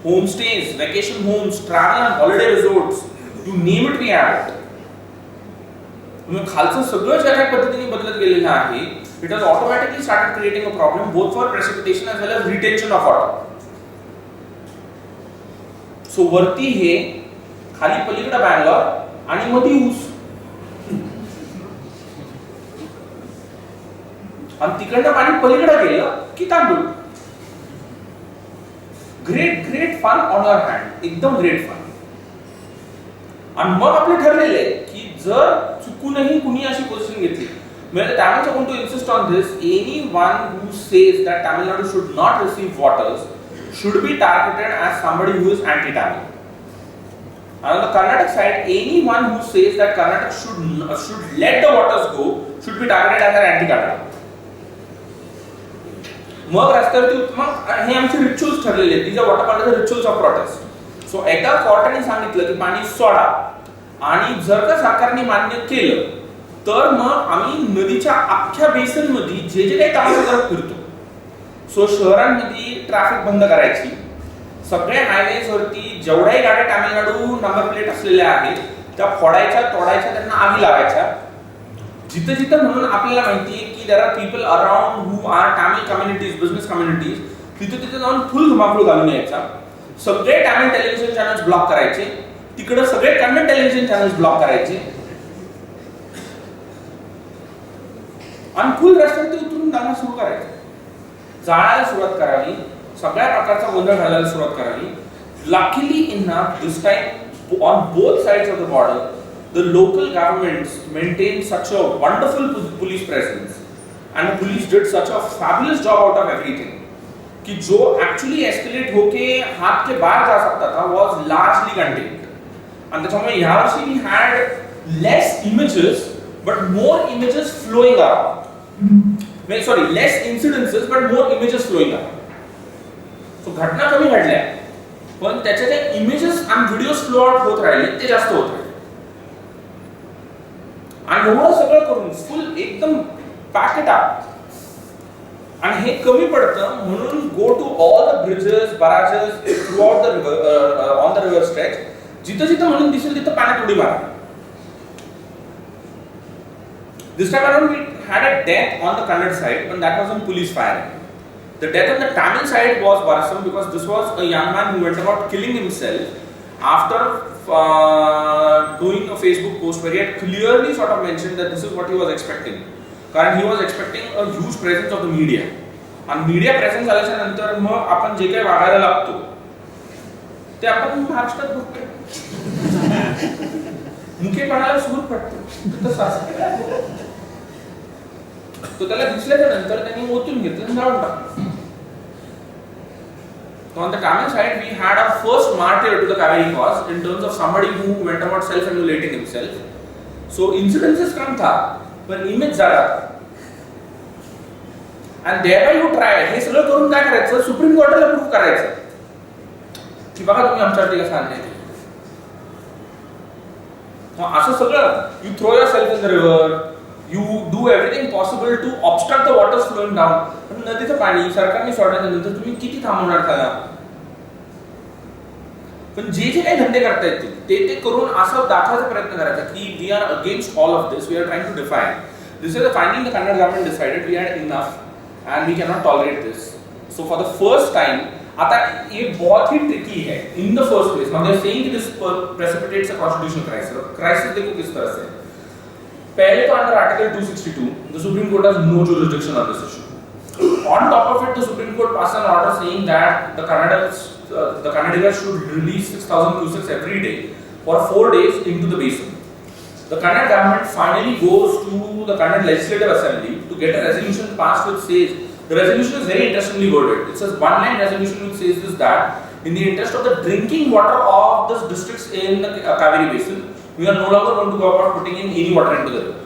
homestays, vacation homes, travel and holiday resorts, you name it, we have it. खालचं सगळं ज्या काही पद्धतीने बदलत गेलेलं आहे, it has automatically started creating a problem both for precipitation as well as retention of water. So वरती हे खाली पलीकडे बँगलोर आणि मध्ये ऊस आणि तिकडनं पाणी पलीकडे गेलं की तांदूळ. Great fun on your hand, एकदम ग्रेट फन. आणि मग आपलं ठरलेलं आहे की जर चुकूनही कुणी अशी पोझिशन घेतली, म्हणजे Tamils are going to insist on this, anyone who says that Tamil Nadu should not receive waters should be targeted as somebody who is anti-Tamil. And on the Karnataka side, anyone who says that Karnataka should let the waters go should be targeted as an anti-Karnataka. मग रस्त्यावरती मग हे आमचे rituals ठरलेले आहेत. these are what are called the rituals of protest. सो एकदा कोर्टाने सांगितलं की पाणी soda आणि जर का सरकारने मान्य केलं तर मग आम्ही नदीच्या अख्ख्या बेसन मध्ये जे जे काही काम करत फिरतो. सो शहरांमध्ये ट्रॅफिक बंद करायची, सगळ्या हायवेज वरती जेवढ्याही गाड्या तामिळनाडू नंबर प्लेट असलेल्या आहेत त्या फोडायच्या, तोडायच्या, त्यांना आगी लावायच्या. जिथे जिथे म्हणून आपल्याला माहिती आहे की there are people around who are Tamil communities, business communities, तिथे तिथे जाऊन फुल धुमाकूळ घालून यायचा. सगळे तामिळ टेलिव्हिजन चॅनल्स ब्लॉक करायचे, तिकडे सगळे कन्नड टेलिव्हिजन चॅनल्स ब्लॉक करायचे आणि फुल रस्त्यावरती उतरून दांगा सुरू करायचे, जाळायला सुरुवात करावी, सगळ्या प्रकारचा गोंधळ घालायला सुरुवात करावी. Luckily enough this time on both sides of the border the local governments maintained such a wonderful police presence and the police did such a fabulous job out of everything कि जो actually escalate होके हाथ के बाहर जा सकता था was largely contained. And त्याच्यामुळे ह्या वर्षी we had less images but more images flowing around. Sorry, less incidences but more images flowing around. So घटना कमी घडल्या पण त्याचे जे images and videos flow out होत राहिले ते जास्त होत राहिले. आणि एवढं सगळं करून फुल एकदम पॅकेट अप आणि हे कमी पडतं म्हणून go to all the bridges, barrages throughout the river on the river stretch, जिथं जिथं म्हणून दिसेल तिथं पाण्यात उडी मारा. This time around we had a death on the Kannada side, but that was on police firing. The death on the Tamil side was worrisome because this was a young man who went about killing himself after doing a Facebook post where he had clearly sort of mentioned that this is what he was expecting. Because he was expecting a huge presence of the media. And media presence आल्याच्या नंतर मग आपण जे काही वागायला लागतो ते आपण महाराष्ट्रात बघतो. मुखेपणाला सूर पडतो तसं असतं. तो त्याला दिसल्याच्या नंतर त्यांनी ओतून घेतलं आणि जाळून टाकलं. So on the Tamil side, we had our first martyr to the Cauvery cause in terms of somebody who went about self-immolating himself. So incidences कम था, पर image ज़्यादा था. And thereby you try. हे सगळं करून काय करायचं? सुप्रीम कोर्टाला प्रूव्ह करायचं की बघा तुम्ही आमच्यासाठी कसं अन्याय केला. असं सगळं you throw yourself in the river. You do everything possible to obstruct the waters flowing down. पण नदीचं पाणी सरकारने सोडल्याच्या नंतर तुम्ही किती थांबवणार त्याला? पण जे जे काही धंदे करता येतील ते करून असं दाखवायचा प्रयत्न करायचा की we are against all of this. We are trying to define. This is the finding the Kannada government decided we had enough and we cannot tolerate this. So for the first time, आता ये बहुत ही tricky है. In the first place, now they are saying that this precipitates a constitutional crisis. Crisis देखो किस तरह से? पहले तो under Article 262, the Supreme Court has no jurisdiction on this issue. On top of it, the Supreme Court passed an order saying that the Kannadigas should release 6,000 cusecs every day for 4 days into the basin. The Kannada government finally goes to the Kannada Legislative Assembly to get a resolution passed which says, the resolution is very interestingly worded. It says one-line resolution which says this that in the interest of the drinking water of the districts in the Cauvery basin, we are no longer going to go about putting in any water into the river.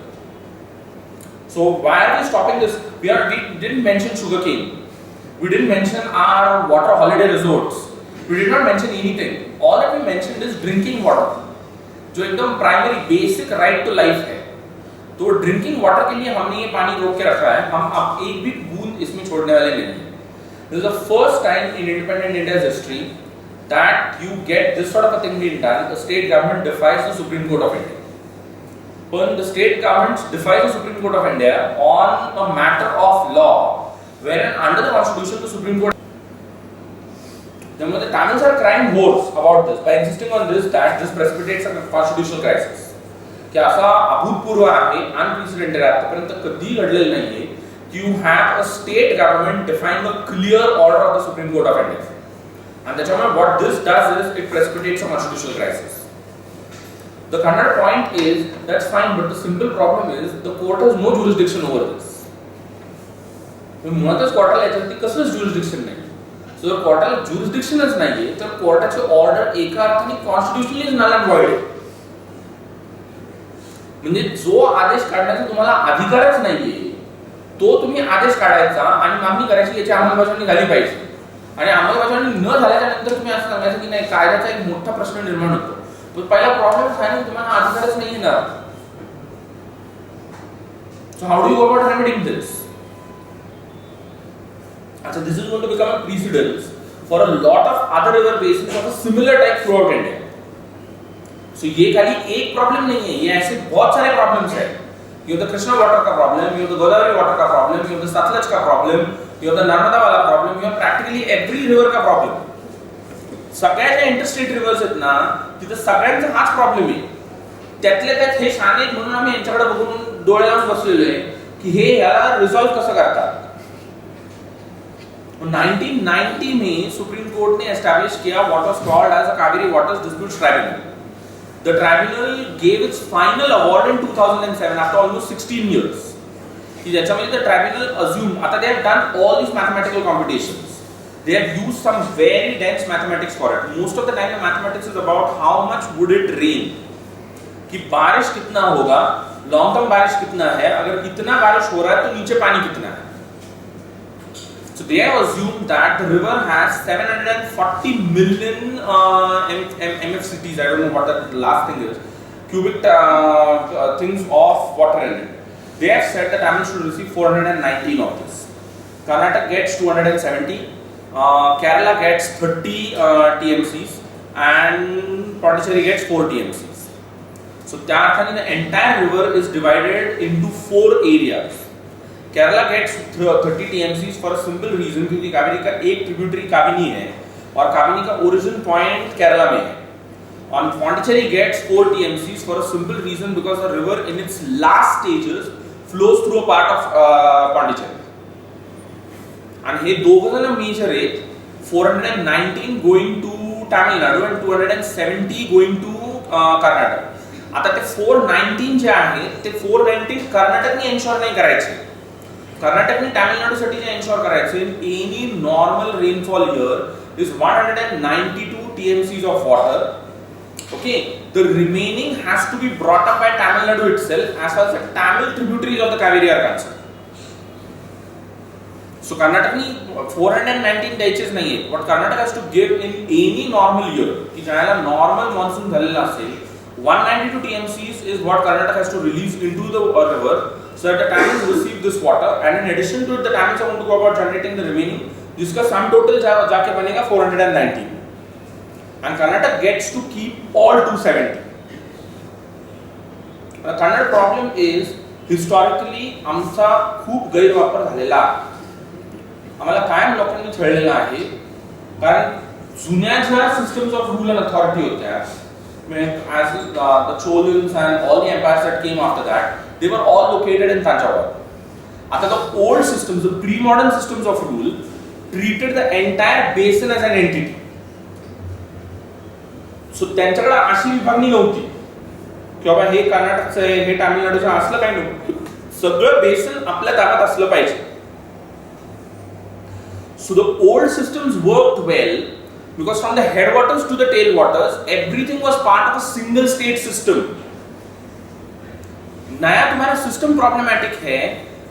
So why are we stopping this? We didn't mention sugarcane. We didn't mention our water holiday resorts. We did not mention anything. All that we mentioned is drinking water, जो एकदम primary basic right to life है. तो drinking water के लिए हमने ये पानी रोक के रखा है. हम अब एक भी बूंद इसमें छोड़ने वाले नहीं हैं. This is the first time in independent India's history that you get this sort of a thing being done. The state government defies the Supreme Court of India. When the state government defies the Supreme Court of India on a matter of law, wherein under the Constitution the Supreme Court. Then the Tamils are crying hoarse about this by insisting on this that this precipitates a constitutional crisis. कि असा अभूतपूर्व आहे, unprecedented आहे, आतापर्यंत कधी घडलेलं नाहीये की you have a state government defying a clear order of the Supreme Court of India. And त्याच्यामुळे what this does is it precipitates a constitutional crisis. The Kannada point is that's fine, but the simple problem is the court has no jurisdiction over this. मुळातच कोर्टाला याच्यावरती कसलंच jurisdiction नाही. So जर कोर्टाला jurisdictionच नाहीये तर कोर्टाचे order एका अर्थाने constitutionally null and void आहे. म्हणजे जो आदेश काढण्याचा तुम्हाला अधिकारच नाहीये तो तुम्ही आदेश काढायचा आणि मागणी करायची याची अंमलबजावणी झाली पाहिजे. आणि अंमलबजावणी न झाल्याच्या नंतर तुम्ही असं सांगायचं की नाही कायद्याचा एक मोठा प्रश्न निर्माण होतो. तो पहिला प्रॉब्लेम आहे की तुम्हाला अधिकारच नाही ना. So how do you go about remedying this? So this is going to become a precedent for a lot of other river basins of a similar type throughout India. So ये खाली एक problem नहीं है, ये ऐसे बहुत सारे problems हैं. You have the Krishna water का problem, you have the Godavari water का problem, you have the Satluj का problem, you have the Narmada वाला problem, you have practically every river का प्रॉब्लम. सगळ्या ज्या इंटरस्टेट रिव्हर्स आहेत ना तिथे सगळ्यांचा हाच प्रॉब्लेम आहे. त्यातले त्यात हे शाणे म्हणून आम्ही यांच्याकडे बघून डोळे लावून बसलेलो आहे की हे याला रिसॉल्व कसं करतात. 1990 में सुप्रीम कोर्ट ने एस्टैब्लिश किया what was called as a Kaveri waters disputes tribunal. The tribunal gave its final award in 2007 after almost 16 years. त्याच्यामध्ये the tribunal assumed, आता they have done all these mathematical computations. They have used some very dense mathematics for it. Most of the time the mathematics is about how much would it rain. कि बारिश कितना होगा, long term बारिश कितना है, अगर इतना बारिश हो रहा है तो नीचे पानी कितना है. So they have assumed that the river has 740 million MFCTs, I don't know what that last thing is, cubic things of water in it. They have said that Tamil should receive 419 of this. Karnataka gets 270, Kerala gets 30 TMCs and Pondicherry gets 4 TMCs. So त्या अर्थाने the entire river is divided into 4 areas. Kerala gets 30 TMCs for a simple reason क्योंकि कावेरी का एक tributary Kabini है और काबिनी का origin point Kerala में है. And Pondicherry gets 4 TMCs for a simple reason because the river in its last stages flows through a part of Pondicherry. And हे दोघं जण मेजर आहेत 419 going to Tamil Nadu and 270 going to Karnataka. आता ते 419 जे आहेत ते 419 कर्नाटकने एन्शोर नाही करायचे. कर्नाटकने तामिळनाडूसाठी जे एन्शोर करायचे any normal rainfall here is 192 TMCs of water. Okay, the remaining has to be brought up by Tamil Nadu itself as far as the Tamil tributaries of the Cauvery are concerned. So कर्नाटकनी 419 द्यायचेच नाहीये. What Karnataka has to give in any normal year की ज्याला normal monsoon झालेला असेल 192 TMCs is what Karnataka has to release into the river so that the Tamils receive this water, and in addition to it the Tamils are going to go about generating the remaining, जिसका sum total जाके बनेगा 419 and Karnataka gets to keep all 270. The Kannada problem is historically आमचा खूप गैरवापर झालेला. आम्हाला कायम लोकांनी छळलेला आहे कारण जुन्या ज्या systems of rule and authority होत्या as the Cholans and all the empires that came after that, they were all located in Tanjavur. आता the old systems, the pre-modern systems of rule treated the entire basin as an entity. So त्यांच्याकडे अशी विभागणी नव्हती की बाबा हे कर्नाटकचं आहे हे तामिळनाडूचं असलं काही नव्हतं. सगळं बेसन आपल्या ताब्यात असलं पाहिजे. So the old systems worked well because from the headwaters to the tailwaters, everything was part of a single state system. नया तुम्हारा system problematic है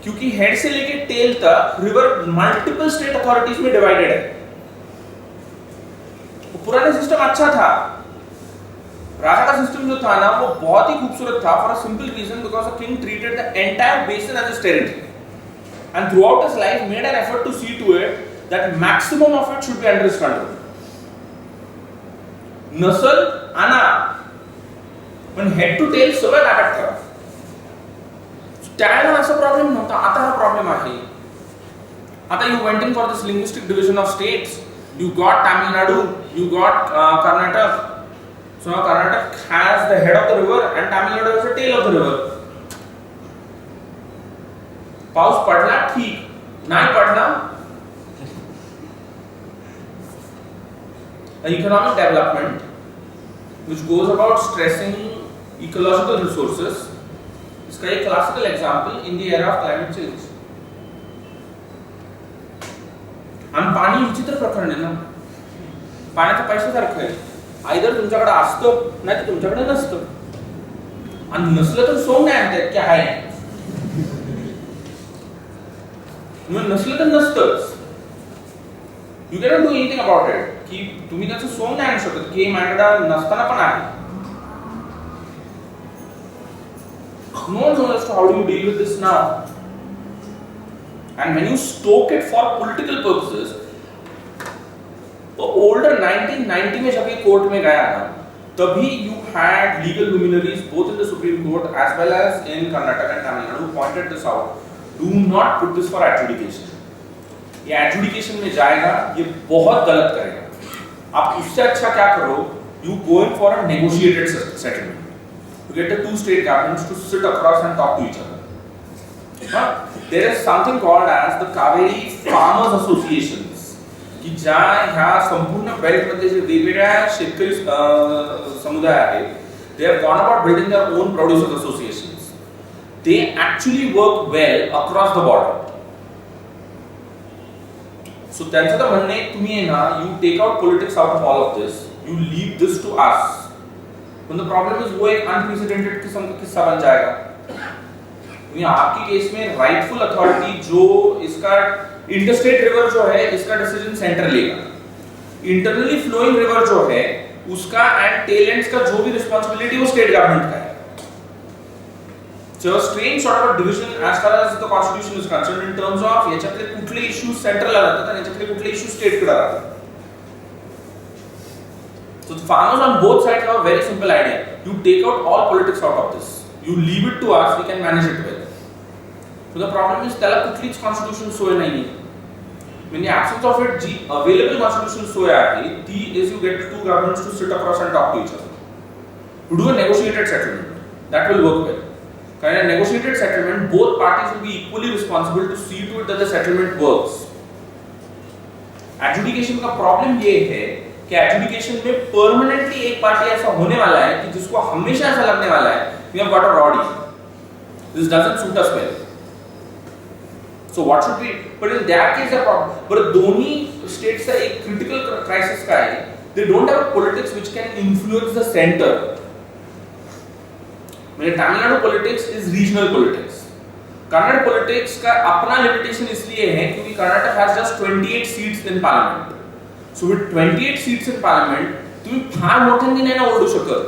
क्योंकि head से लेके tail तक river multiple state authorities में divided है. पुराना system अच्छा था. राजा का system जो था ना वो बहुत ही खूबसूरत था for a simple reason because the king treated the entire basin as his territory and throughout his life made an effort to see to it that maximum of it should be under his control. नसल आणा पण head to tell सगळं ताब्यात ठेवा. त्यावेळेला असा problem नव्हता. आता हा प्रॉब्लेम आहे. आता you went in for this linguistic division of states. You got Tamil Nadu, you got Karnataka. So now Karnataka has the head of the river and Tamil Nadu has the tail of the river. पाऊस पडला ठीक, नाही पडला. Economic development which goes about stressing ecological resources. इसका एक classical example in the era of climate change. आणि पाणी विचित्र प्रकरण आहे ना. पाण्याचा पैसा सारखं आहे. आयदर तुमच्याकडे असतं नाही तर तुमच्याकडे नसतं. आणि नसलं तर सोंग नाही आणतात की आहे. मग नसलं तर नसतंच. You cannot do anything about it. की तुम्ही त्याचं सोंग नाही आणू शकत की माझ्याकडे नसताना पण आहे. No one knows as to how do you deal with this now. And when you stoke it for political purposes, तो older 1990 में जब ये कोर्ट में गया ना, तभी you had legal luminaries both in the Supreme Court as well as in Karnataka and Tamil Nadu who pointed this out. Do not put this for adjudication. ये adjudication में जाएगा, ये बहुत गलत करेगा. आप उससे अच्छा क्या करो? You go in for a negotiated settlement. You get the two state governments to sit across and talk to each other. There is something called as the Cauvery Farmers Associations. की ज्या ह्या संपूर्ण बेल्ट मध्ये जे वेगवेगळ्या शेतकरी समुदाय आहेत, they have gone about building their own producers associations. They actually work well across the border. So त्यांचं तर म्हणणं आहे तुम्ही आहे ना, you take out politics out of all of this, you leave this to us. But the problem is वो एक unprecedented किस्म का किस्सा बन जाएगा. क्योंकि आपकी केस में rightful authority जो इसका इंटरस्टेट रिवर जो है इसका डिसीजन सेंटर लेगा. इंटरनली फ्लोइंग रिवर जो है उसका एंड टेल एंड्स का जो भी रिस्पांसिबिलिटी वो स्टेट गवर्नमेंट का है. So a strange sort of a division as far as the constitution is concerned in terms of याच्यातले कुठले इश्यूज सेंट्रलला राहतात आणि याच्यातले कुठले इश्यूज स्टेटकडे राहतात. So the farmers on both sides have a very simple idea. You take out all politics out of this. You leave it to us, we can manage it well. So the problem is त्याला कुठलीच constitution सोय नाही. In the absence of it, ji available constitution सोय आहे ती is you get two governments to sit across and talk to each other. To do a negotiated settlement. That will work well. In a negotiated settlement, both parties will be equally responsible to see to it that the settlement works. Adjudication का problem ये है कि adjudication में permanently एक party ऐसा होने वाला है कि जिसको हमेशा ऐसा लगने वाला है we have got a rowdy. This doesn't suit us well. So what should we? But in that case, the problem. But दोनों states का एक critical crisis का है. They don't have politics which can influence the center. मेरे Tamil Nadu politics is regional politics. Karnataka politics का अपना limitation इसलिए है क्योंकि Karnataka has just 28 seats in parliament. So with 28 seats in parliament, तुम्ही फार मोठ्यांनी नाही ना ओरडू शकत.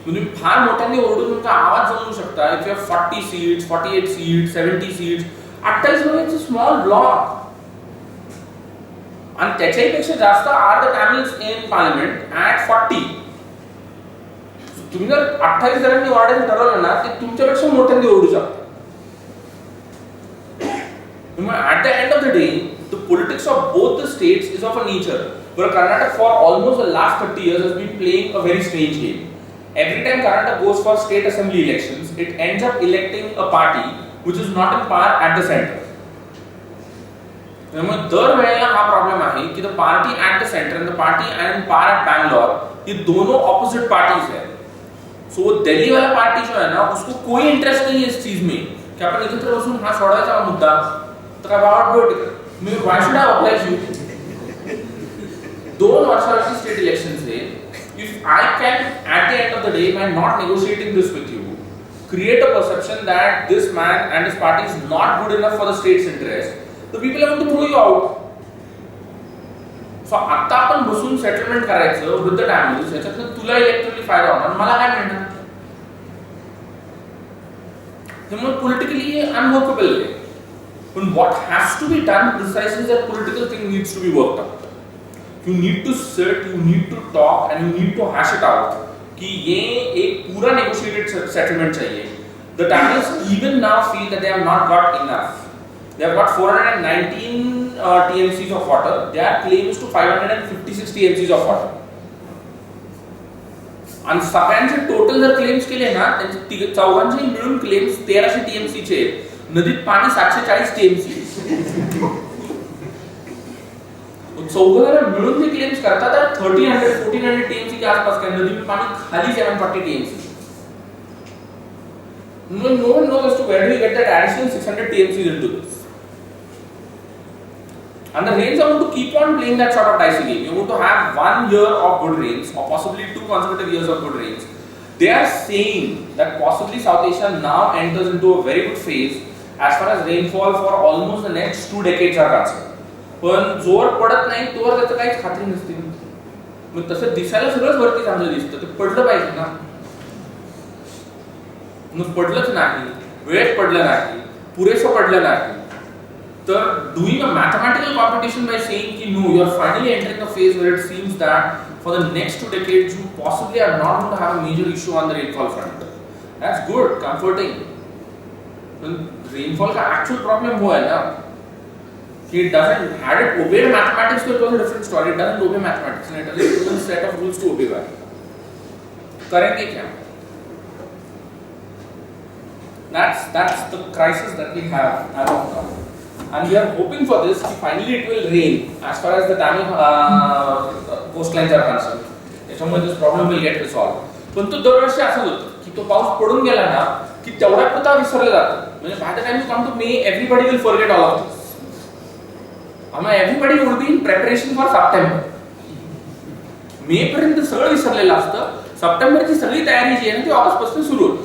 तुम्ही फार मोठ्यांनी ओरडून तुमचा आवाज जमवू शकता. If you have 40 seats, 48 seats, 70 seats, 28 मध्ये it's a small block. आणि त्याच्याही पेक्षा जास्त are the Tamils in parliament at 40. तुम्ही जर 28 जणांनी ओरडायचं ठरवलं ना ते तुमच्यापेक्षा मोठ्यांनी ओरडू शकता. At the end of the day, the politics of both the states is of a nature where Karnataka for almost the last 30 years has been playing a very strange game. Every time Karnataka goes for state assembly elections, it ends up electing a party which is not in power at the center. त्यामुळे दर वेळेला हा problem आहे की the party at the center and the party in power at Bangalore ये दोनों opposite parties हैं. So Delhi वाला party जो है ना उसको कोई इंटरेस्ट नहीं है इस चीज में कि अपन इधर तरफ उसमें हाँ सोडायचा मुद्दा तो काय बावट बोट मैं why should I oblige you? 2 वर्षाची स्टेट इलेक्शन्स है. If I can at the end of the day by not negotiating this with you create a perception that this man and his party is not good enough for the state's interest, the people are going to throw you out. So आता आपण बसून settlement करायचं with the Tamils याच्यातून तुला इलेक्टरली फायदा होणार मला काय मिळणार. त्यामुळे politically unworkable आहे. But what has to be done precisely is that political thing needs to be worked out. You need to sit, you need to talk and you need to hash it out कि ये एक पूरा negotiated settlement चाहिए. The Tamils even now feel that they have not got enough. They have got 419 TMCs of water. Their claim is to 556 TMCs of water. आणि सगळ्यांचे total जर claims केले ना त्यांचे चौघांचे मिळून क्लेम्स 1300 TMC चे. नदीत पाणी 740 TMC. चौघांना मिळून जे क्लेम्स करतात 1300-1400 TMC के आसपास का नदी में पानी खाली 740 TMC. No one knows as to where do we get that additional 600 TMCs into this. And the rains are going to keep on playing that sort of dicey game. You're going to have 1 year of good rains or possibly 2 consecutive years of good rains. They are saying that possibly South Asia now enters into a very good phase as far as rainfall for almost the next 2 decades are concerned. पण जोर पडत नाही तोवर त्याचं काहीच खात्री नसते. मग तसं दिसायला सगळंच वरती चांगलं दिसतं ते पडलं पाहिजे ना. मग पडलंच नाही वेळेत पडलं नाही पुरेसं पडलं नाही तर doing a mathematical computation by saying कि no you are finally entering a phase where it seems that for the next 2 decades you possibly are not going to have a major issue on the rainfall front. That's good, comforting. Rainfall का actual problem वो है ना कि it doesn't had it obeyed mathematics तो it was a different story. It doesn't obey mathematics and it has a different set of rules to obey by. करेंगे क्या? That's the crisis that we have as of now. And we are hoping for this कि finally it will rain as far as the Tamil coastlines are concerned. त्याच्यामुळे this problem will get resolved. पण तो दरवर्षी असं होतं की तो पाऊस पडून गेला ना की तेवढा पुरता विसरला जातो. म्हणजे by the time you come to May everybody will forget all of this. Everybody would be in preparation for September. मे पर्यंत सगळं विसरलेलं असतं. सप्टेंबरची सगळी तयारी जी आहे ना ती ऑगस्ट पासून सुरू होते.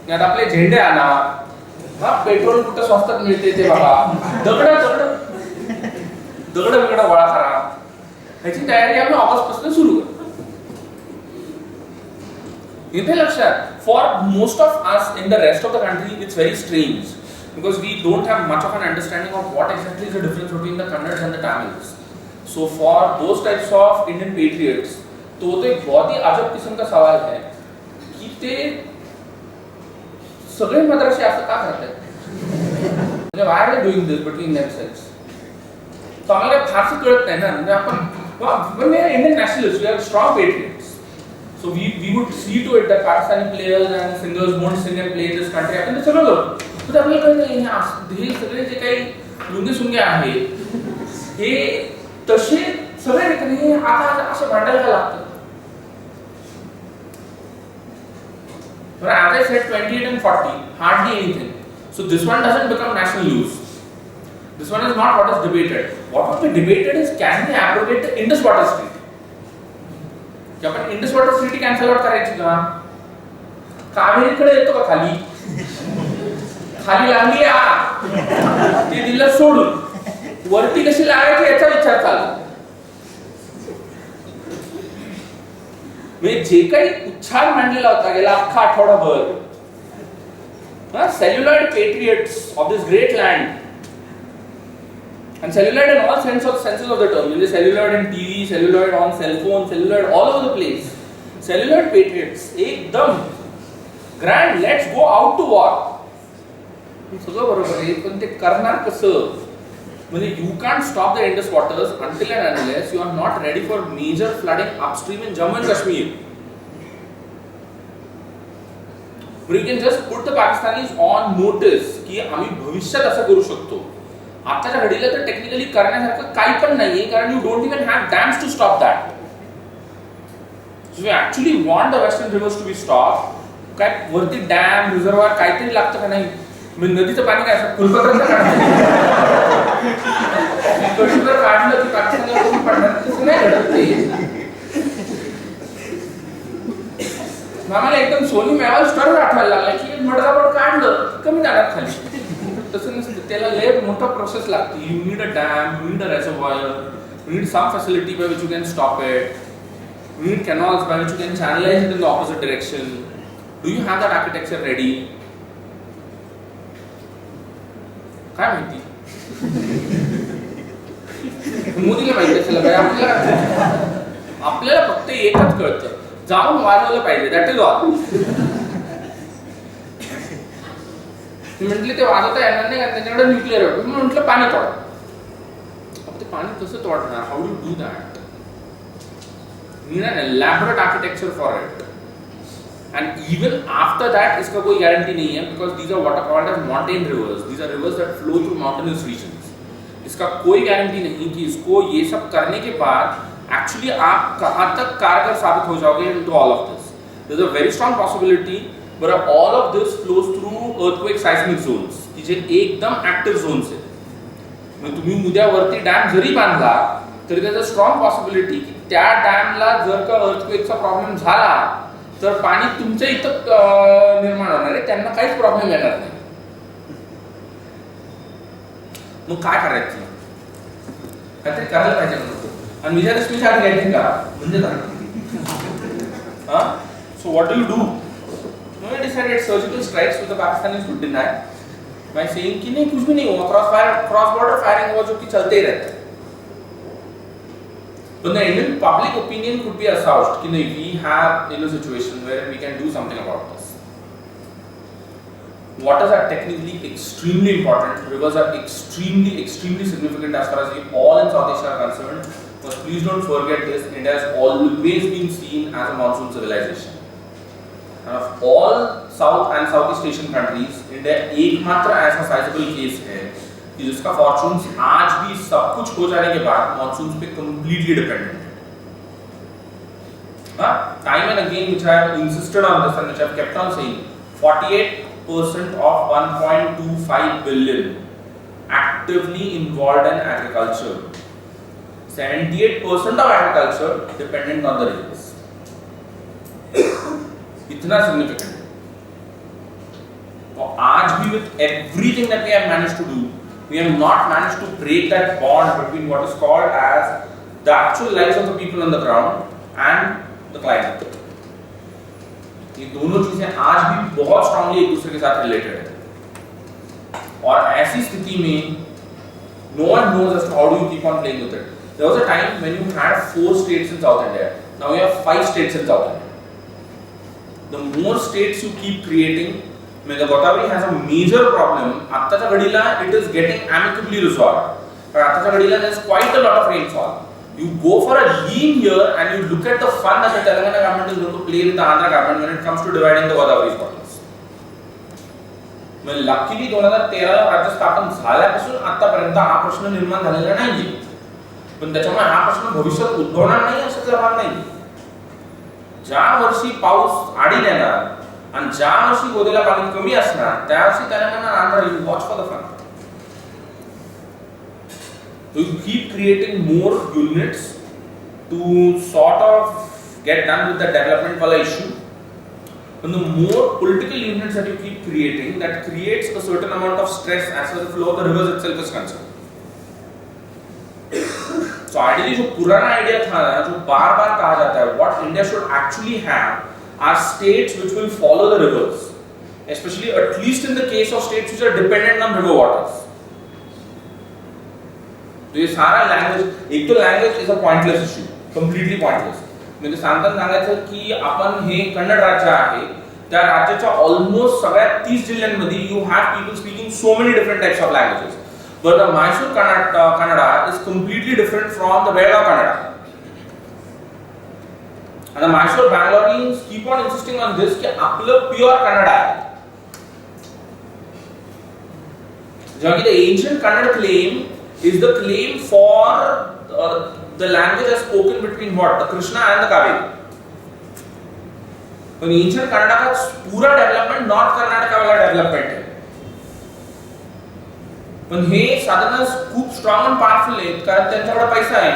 यात आपले झेंडे आणा हा पेट्रोल कुठं स्वस्तात मिळते ते बघा दगड वेगळा गोळा करा ह्याची तयारी आपण ऑगस्ट पासून सुरू करू. इथे लक्षात for most of us in the rest of the country it's very strange because we don't have much of an understanding of what exactly is the difference between the Kannadigs and the Tamils. So for those types of Indian patriots, तो एक बहुत ही अजब किस्म का सवाल है कि ते सगळे मद्रासी असं का करतात? म्हणजे why are they doing this between themselves? तो आम्हाला फारसं कळत नाही ना. म्हणजे आपण when we are Indian nationalists, we are strong patriots. So we would see to it that Pakistani players and singers won't sing and play in this country. आपण ते सगळं करतो. तर आपल्याला कळत नाही हे सगळे जे काही लुंगे सुंगे आहेत हे तसे सगळे ठिकाणी आता असे भांडायला लागतात. As I said, 28 and 40, hardly anything. So this one doesn't become national news. This one is not what is debated. What will be debated is, can we abrogate the Indus Water Treaty? क्या अपन Indus Water Treaty cancel out करायची का? कावेरी कडे येतो का खाली? खाली लागली आ. ते दिलं सोडून. वरती कशी लागायची याचा विचार चालू. म्हणजे जे काही उच्चार मांडलेला होता गेला अख्खा आठवडाभर, celluloid patriots of this great land, and celluloid in all senses of the term, means celluloid in TV, celluloid on cell phone, celluloid all over the place. Celluloid patriots, एकदम grand, let's go out to war. सगळं बरोबर आहे, पण ते करणार कसं? म्हणजे you can't stop the Indus waters until and unless you are not ready for major flooding upstream in Jammu and Kashmir. But you can just put the Pakistanis on notice की आम्ही भविष्यात असं करू शकतो. आताच्या घडीला तर टेक्निकली करण्यासारखं काही पण नाहीये, कारण you don't even have dams to stop that. So we actually want the western rivers to be stopped. काय वरती डॅम रिझर्व्हायर काहीतरी लागतं का नाही? म्हणजे नदीचं पाणी काय असं फुलपत्राचं काढलं की पाकिस्तानला कमी पडणार, तसं नाही घडत ते. आम्हाला एकदम सोनी मेवाल स्टोर आठवायला लागला की मडगावड काढलं कमी जाणार खाली. तसं नसतं, त्याला लय मोठा प्रोसेस लागते. You need a dam, you need a reservoir, you need some facility by which you can stop it, you need canals by which you can channelize it in the opposite direction. Do you have that architecture ready? काय माहिती, मोदीला माहिती असेल काय? आपल्याला फक्त एकच कळतं, जाऊन वाजवलं पाहिजे, दॅट इज ऑल. म्हटले ते वाजवता येणार नाही कारण त्यांच्याकडे न्यूक्लिअर आहे. मी म्हटलं पाणी तोडा. ते पाणी कसं तोडणार? How do do that? Need an elaborate architecture for it. And even after that, इसका कोई गारंटी नहीं है, because these are what are called as mountain rivers. These are rivers that flow through mountainous regions. इसका कोई guarantee नहीं कि इसको ये सब करने के बाद actually आप कहाँ तक कारगर साबित हो जाओगे into all of this. There's a very strong possibility, but all of this flows through earthquake seismic zones, कि जे एकदम active zones है. म्हणजे तुम्ही उद्या वरती डॅम जरी बांधला तरी there's a strong possibility की त्या डॅमला जर का earthquakeचा प्रॉब्लेम झाला तर पाणी तुमच्या इथं निर्माण होणार आहे, त्यांना काहीच प्रॉब्लेम येणार नाही. मग काय करायचं? काहीतरी करायला पाहिजे नको. आणि विजयदशमीच्या आधी घ्यायची का म्हणजे हा. So what do you do? No decided surgical strikes with the Pakistanis to deny by saying कि नहीं कुछ भी नहीं हुआ, क्रॉस बॉर्डर फायरिंग हुआ जो कि चलते ही रहता है. But the Indian public opinion could be aroused कि नहीं, we have in a situation where we can do something about this. Waters are technically extremely important. Rivers are extremely significant as far as we all in South Asia are concerned. But please don't forget this: India has always been seen as a monsoon civilization. And of all South and Southeast Asian countries, India एकमात्र ऐसा sizable case है कि जिसका fortunes आज भी सब कुछ हो जाने के बाद मॉनसून्स पे कंप्लीटली डिपेंडेंट है. Time and again which I have insisted on this and which I have kept on saying, 48% of 1.25 billion actively involved in agriculture. 78% of agriculture dependent on the rivers. इतना significant. तो आज भी with everything that we have managed to do, we have not managed to break that bond between what is called as the actual lives of the people on the ground and the climate. ये दोनों चीजें आज भी बहुत strongly एक दूसरे के साथ related है. और ऐसी स्थिति में no one knows as to how do you keep on playing with it. There was a time when you had 4 states in South India. Now you have 5 states in South India. The more states you keep creating, I mean, the Cauvery has a major problem. Attacha Gadila, it is getting amicably resolved. But Attacha Gadila, there is quite a lot of rainfall. You go for a lean year and you look at the fun that the Telangana government is going to play with the Andhra government when it comes to dividing the Godavari waters. Well, luckily 2013 ला राज्य स्थापन झाल्यापासून आतापर्यंत हा प्रश्न निर्माण झालेला नाहीये. पण त्याच्यामुळे हा प्रश्न भविष्यात उद्भवणार नाही असं जबाब नाही. ज्या वर्षी पाऊस आडी येणार आणि ज्या वर्षी गोदावरीला पाणी कमी असणार त्या वर्षी तेलंगणा आणि Andhra you watch for the fun. So you keep creating more units to sort of get done with the development wala issue. And the more political units that you keep creating, that creates a certain amount of stress as far as the flow of the rivers itself is concerned. So ideally जो पुराना idea था ना, जो बार-बार कहा जाता है, what India should actually have are states which will follow the rivers, especially at least in the case of states which are dependent on river waters. तो ये सारा लैंग्वेज, एक तो language is a pointless issue, completely pointless. म्हणजे सांगायचं की आपण हे कन्नड राज्य आहे, त्या राज्याच्या ऑलमोस्ट सगळ्या 30 जिल्ह्यांमध्ये you have people speaking so many different types of languages. But the Mysore Kannada is completely different from the Belgaum Kannada. And the Mysore Bangaloreans keep on insisting on this कि आपलं pure Kannada आहे. जबकि the ancient Kannada claim is the claim for the language as spoken between what? The Krishna and the Cauvery. तो ancient Kannada का पूरा development north Karnataka वाला development है. पण हे साधनच खूप स्ट्रॉंग आणि पॉवरफुल आहेत कारण त्यांच्याकडे पैसा आहे.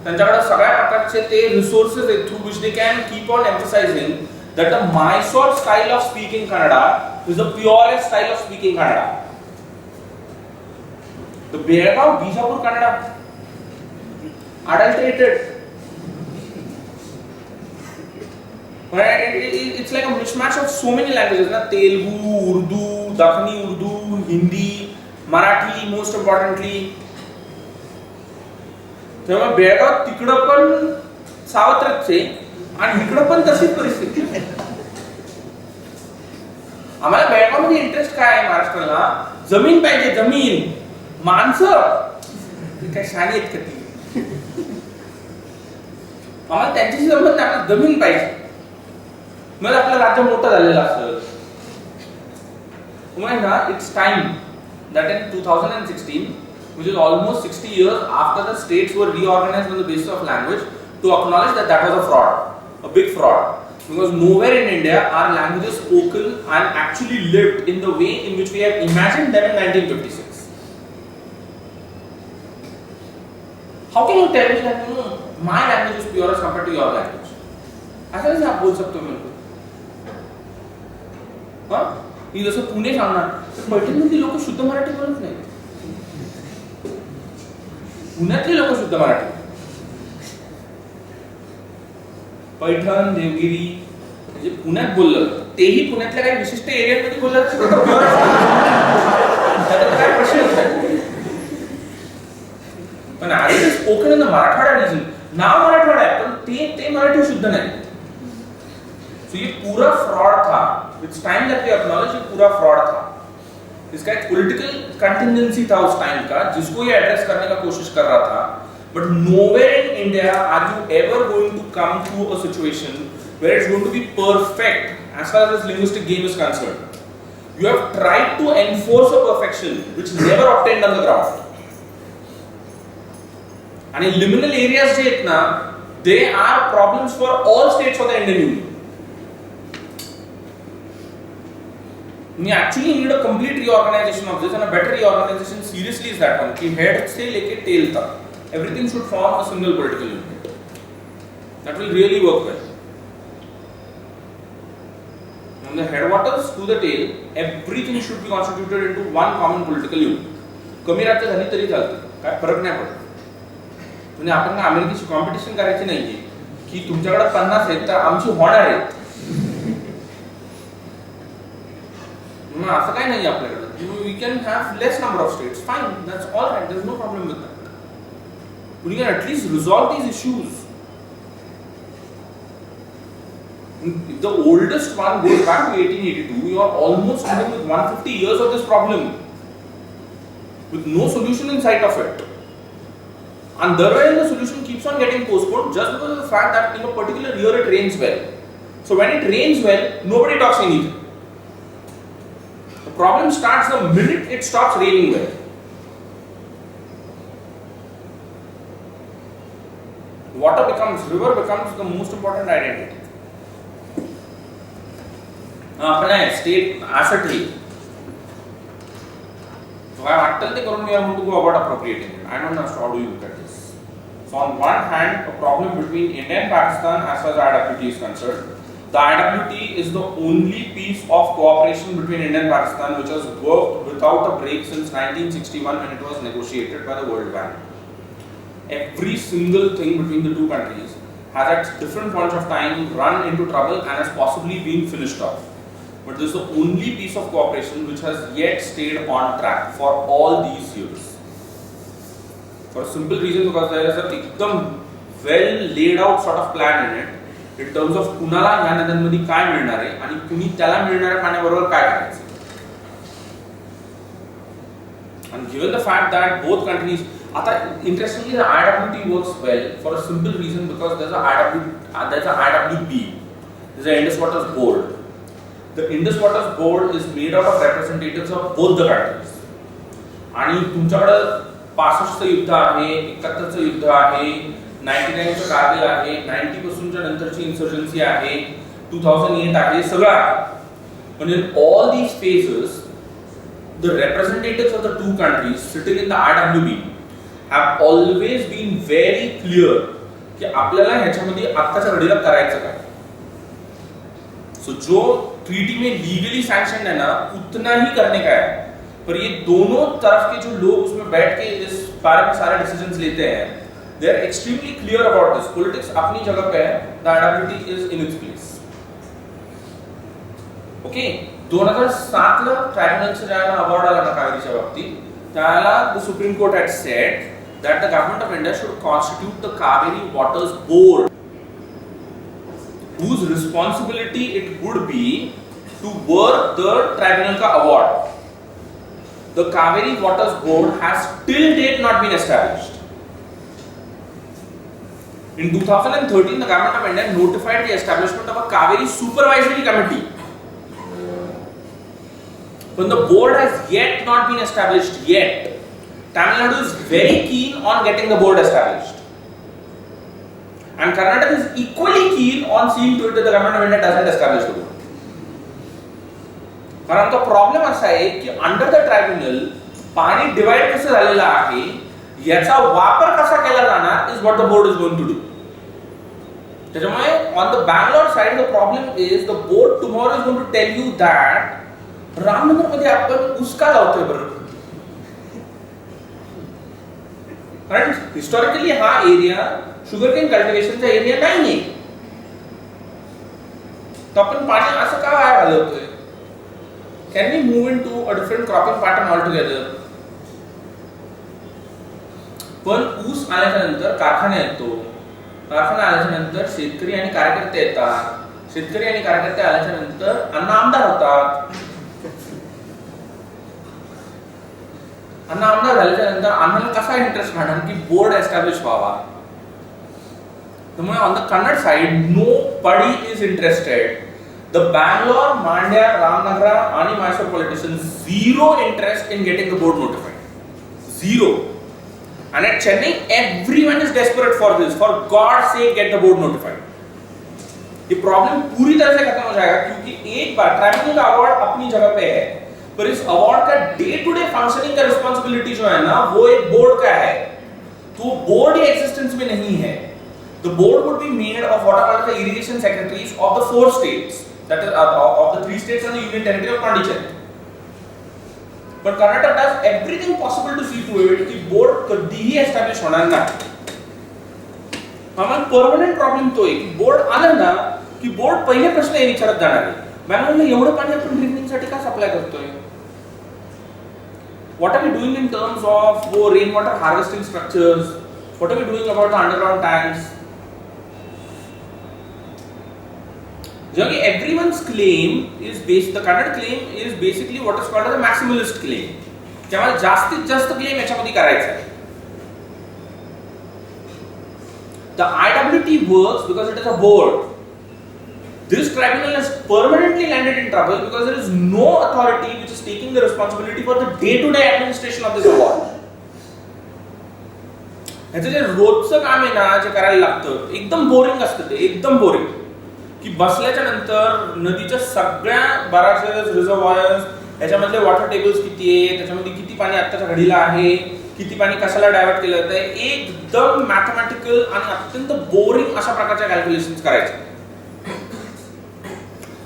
त्यांच्याकडे सगळ्या प्रकारचे ते रिसोर्सेस आहेत through which they can keep on emphasising that the Mysore style of speaking Kannada is the purest style of speaking Kannada. The Belgaum Bijapur Kannada adulterated. It's like a mismatch of so many languages, na Telugu, Urdu, Dakhini Urdu, Hindi, Marathi, most importantly. तेव्हा बेळगाव तिकडं पण सावत्रच आहे आणि इकडं पण तशीच परिस्थिती. आम्हाला बेळगावमध्ये इंटरेस्ट काय आहे महाराष्ट्राला? जमीन पाहिजे, जमीन. माणसं काय शाणी आहेत का ती? आम्हाला त्यांच्याशी संबंध नाही, आपल्याला जमीन पाहिजे. मग आपलं राज्य मोठं झालेलं असतं. It's time that in 2016, which is almost 60 years after the states were reorganized on the basis of language, to acknowledge that that was a fraud, a big fraud. Because nowhere in India are languages spoken and actually lived in the way in which we have imagined them in 1956. How can you tell me that my language is pure as compared to your language? ऐसा कैसे आप बोल सकते हो मेरे को? हाँ? ये जैसे पुणे सांगणार, तर पैठणमधली लोक शुद्ध मराठी बोलत नाही. पुण्यातली लोक शुद्ध मराठी. पैठण, देवगिरी म्हणजे पुण्यात बोललं, तेही पुण्यातल्या काही विशिष्ट एरियामध्ये बोललं तर प्युअर त्याचा काय प्रश्न नाही. पण आज spoken in the Marathwada region, नाव मराठवाडा आहे पण ते मराठी शुद्ध नाही. सो ये पूरा फ्रॉड था. It's time that we acknowledge ये पूरा फ्रॉड था. इसका एक पॉलिटिकल कंटिजेंसी था उस टाइम का जिसको ये एड्रेस करने का कोशिश कर रहा था. But nowhere in India are you ever going to come to a situation where it's going to be perfect as far as this linguistic game is concerned. You have tried to enforce a perfection which never obtained on the ground. And in liminal areas जे आहेत ना, they are problems for all states of the Indian Union. We actually need a complete reorganization of this, and a better reorganization seriously is that one. कि head से लेके tail तक, everything should form a single political unit. That will really work well. From the headwaters to the tail, everything should be constituted into one common political unit. कमी राज्य झाली तरी चालते, काय फरक नाही पडत. म्हणजे आपण ना अमेरिकेची कॉम्पिटिशन करायची नाहीये की तुमच्याकडे 50 आहेत तर आमची होणार आहेत. असं काय नाही आपल्याकडे. We can have less number of states. Fine, that's all right. There's no problem with that. we can at least resolve these issues. If the oldest one goes back to 1882, you are almost dealing with 150 years of this problem with no solution in sight of it. And thereby the solution keeps on getting postponed just because of the fact that in a particular year it rains well. So when it rains well, nobody talks anything. The problem starts the minute it stops raining well. River becomes the most important identity. State asset rate. So I am telling you we are going to go about appropriating it. I don't know how do you look at this. So on one hand, a problem between India and Pakistan as far as IWT is concerned. The IWT is the only piece of cooperation between India and Pakistan which has worked without a break since 1961 when it was negotiated by the World Bank. Every single thing between the two countries has at different points of time run into trouble and has possibly been finished off. But this is the only piece of cooperation which has yet stayed on track for all these years. For a simple reason, because there is a well laid out sort of plan in it in terms of कुणाला ह्या नद्यांमध्ये काय मिळणार आहे आणि कुणी त्याला मिळणाऱ्या पाण्याबरोबर काय करायचं. And given the fact that both countries, interestingly the IWT works well for a simple reason because there's a IWB, there's an Indus Waters Board. The Indus Waters Board is made out of representatives of both the countries. आणि तुमच्याकडे 65चं युद्ध आहे, 71चं युद्ध आहे, 99चं कारगिल आहे, 90 पासूनच्या नंतरची इन्सर्जन्सी आहे, 2008 आहे, सगळं आहे. But in all these phases, the representatives of the two countries sitting in the IWB have always been very clear कि आपल्याला ह्याच्यामध्ये आत्ताच्या घडीला करायचं काय. So जो ट्रीटी में लीगली सैंक्शन है ना उतना ही करने का है, पर ये दोनों तरफ के जो लोग उसमें बैठ के इस बारे में सारे डिसीजंस लेते हैं, they are extremely clear about this. Politics अपनी जगह पे है, the IWT is in its place. Okay, 2007 La tribunal से ज्यादा अवॉर्ड आला ना कावेरीच्या बाबतीत, त्याला the Supreme Court had said that the government of India should constitute the Cauvery Waters Board, whose responsibility it would be to work the tribunal ka award. The Cauvery Waters Board has till date not been established. In 2013, the government of India notified the establishment of a Cauvery Supervisory Committee. But the board has yet not been established yet. Tamil Nadu is very keen on getting the board established. And Karnataka is equally keen on seeing to it that the government of India doesn't establish the board. कारण तो problem असा आहे की under the tribunal पाणी divide कसं झालेलं आहे याचा वापर कसा केला जाणार is what the board is going to do. त्याच्यामुळे on the Bangalore side the problem is the board tomorrow is going to tell you that Ramanagar मध्ये आपण ऊस का लावतोय बरं. कारण हिस्टॉरिकली हा एरिया शुगर केन कल्टिवेशनचा एरिया नाहीये, तो आपण पाणी असं का वाया घालवतोय. Can we move into a different cropping pattern altogether? पण ऊस आल्याच्या नंतर कारखाना येतो, कारखाना आल्याच्या नंतर शेतकरी आणि कार्यकर्ते येतात, शेतकरी आणि कार्यकर्ते आल्याच्या नंतर अण्णा आमदार होतात, अण्णा आमदार झाल्याच्या नंतर आम्हाला कसा इंटरेस्ट राहणार की बोर्ड एस्टॅब्लिश व्हावा. त्यामुळे on the Kannada side nobody is interested. The Bangalore, Mandya, Ramnagara and Mysore politicians zero interest in getting the board notified. Zero. And at Chennai, everyone is desperate for this. For God's sake, get the board notified. ये problem पूरी तरह से खत्म हो जाएगा क्योंकि एक बार tribunal का अवार्ड अपनी जगह पे है, पर इस अवार्ड का डे टू डे फंक्शनिंग का रिस्पांसिबिलिटी जो है ना वो एक बोर्ड का है. तो बोर्ड ही एक्सिस्टेंस में नहीं है. The board would be made of what are called the irrigation secretaries of the 4 states. That is of the 3 states and the union territory of Pondicherry. But Karnataka does everything possible to see to it कि board कधीही establish होणार नाही. आम्हाला permanent problem तो आहे की board आलं ना की बोर्ड पहिले प्रश्न हे विचारत जाणार आहे, बँगलोरला एवढं पाणी आपण ड्रिंकिंग साठी का सप्लाय करतोय. What are we doing in terms of rain water harvesting structures, What are we doing about the underground tanks? Everyone's claim is based, the current claim is basically what is called as a maximalist claim. त्यामुळे जास्तीत जास्त claim याच्यामध्ये करायचा आहे. The IWT works because it is a board. This tribunal has permanently landed in trouble because there is no authority which is taking the responsibility for the day-to-day administration of this award. ह्याचं जे रोजचं काम आहे ना, जे करायला लागतं, एकदम boring असतं ते, एकदम बोरिंग. की बसल्याच्या नंतर नदीच्या सगळ्या बराचशा रिझर्वायर्स, त्याच्यामधले वॉटर टेबल्स किती आहे, त्याच्यामध्ये किती पाणी आत्ताच्या घडीला आहे, किती पाणी कशाला डायव्हर्ट केलं जातं, एकदम मॅथमॅटिकल आणि अत्यंत बोरिंग अशा प्रकारच्या कॅल्क्युलेशन्स करायचे.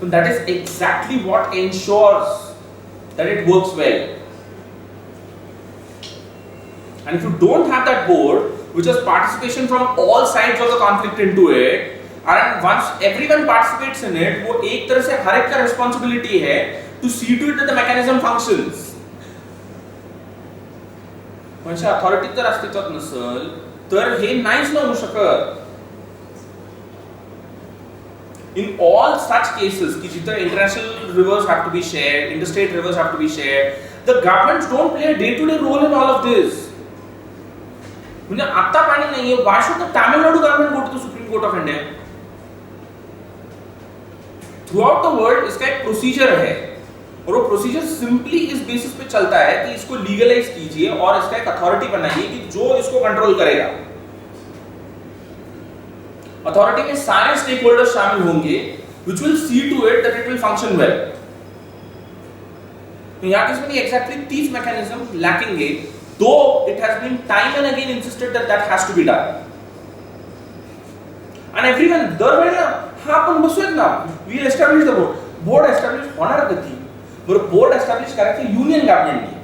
That is exactly what ensures that it works well. And if you don't have that board, which has participation from all sides of the conflict into it, and once everyone participates in it, वो एक तरह से हर एक का responsibility है to see to it that the mechanism functions. म्हणजे authority जर अस्तित्वात नसेल तर हे नाहीच ना होऊ शकत. In all such cases की जिथे international rivers have to be shared, interstate rivers have to be shared, the governments don't play a day-to-day role in all of this. म्हणजे आता पाणी नाहीये, why should the Tamil Nadu government go to the Supreme Court of India? Throughout the world इसका एक procedure है और वो procedure simply इस बेसिस पे चलता है कि इसको लीगलाइज कीजिए और इसका एक अथॉरिटी बनाइए कि जो इसको कंट्रोल करेगा. अथॉरिटी में सारे स्टेक होल्डर्स शामिल होंगे which will see to it that it will function well. यहाँ किसमें एग्जैक्टली तीस मैकेनिज्म लैकिंग है, though it has been time and again insisted that that has to be done. And everyone दरवेळेला हा आपण बसूयात ना, we will establish the board. Board establish होणार कधी? बरं, बोर्ड एस्टॅब्लिश करायचं युनियन गव्हर्नमेंटने.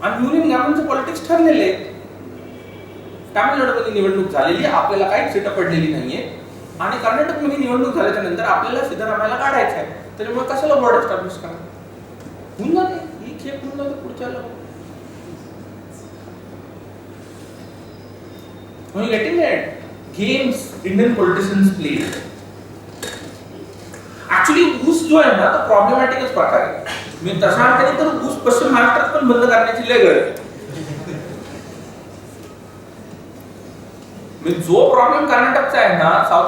आणि युनियन गव्हर्नमेंटचे पॉलिटिक्स ठरलेले आहेत. तामिळनाडूमध्ये निवडणूक झालेली, आपल्याला काही सीट पडलेली नाहीये, आणि कर्नाटकमध्ये निवडणूक झाल्याच्या नंतर आपल्याला सिद्धरामय्याला काढायचं आहे. त्याच्यामुळे कशाला बोर्ड एस्टॅब्लिश करा? होऊन जाते, ही खेप होऊन जाते पुढच्याला. When you getting at games Indian politicians play, actually ऊस जो आहे ना, तो प्रॉब्लेमॅटिकच प्रकार आहे. मी तशा अर्थाने तर ऊस पश्चिम महाराष्ट्रात पण बंद करण्याची लय गरज आहे. जो प्रॉब्लम कर्नाटक का है ना, साउथ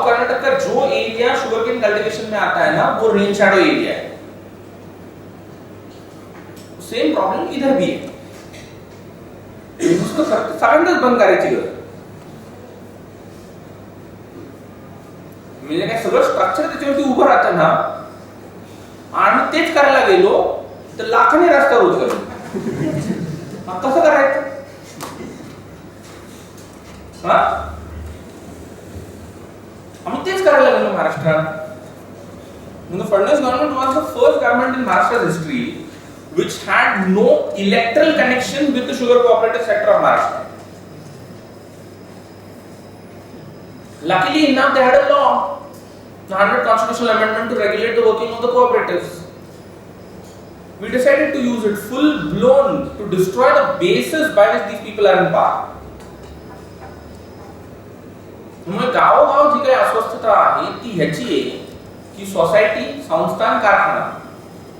कर्नाटक का जो एरिया शुगरकेन कल्टीवेशन में आता है ना, वो रेन शैडो एरिया है. सेम प्रॉब्लम इधर भी है. उसको सगळ्यांनाच बंद करायची गरज. म्हणजे काय सगळं स्ट्रक्चर त्याच्यावरती उभं राहतं ना, आणि तेच करायला गेलो तर लाखांनी रस्ता रोज करतो. कसं करायचं? आम्ही तेच करायला गेलो महाराष्ट्रात. The Frontline government was the first government in Maharashtra's history which had no electoral connection with the sugar cooperative sector of Maharashtra. Luckily enough, they had a law, the 100th constitutional amendment to regulate the working of the cooperatives. We decided to use it full blown to destroy the basis by which these people are in power. म्हणजे गावोगाव जी काही अस्वस्थता आहे ती ह्याची आहे की society, संस्थान, कारखाना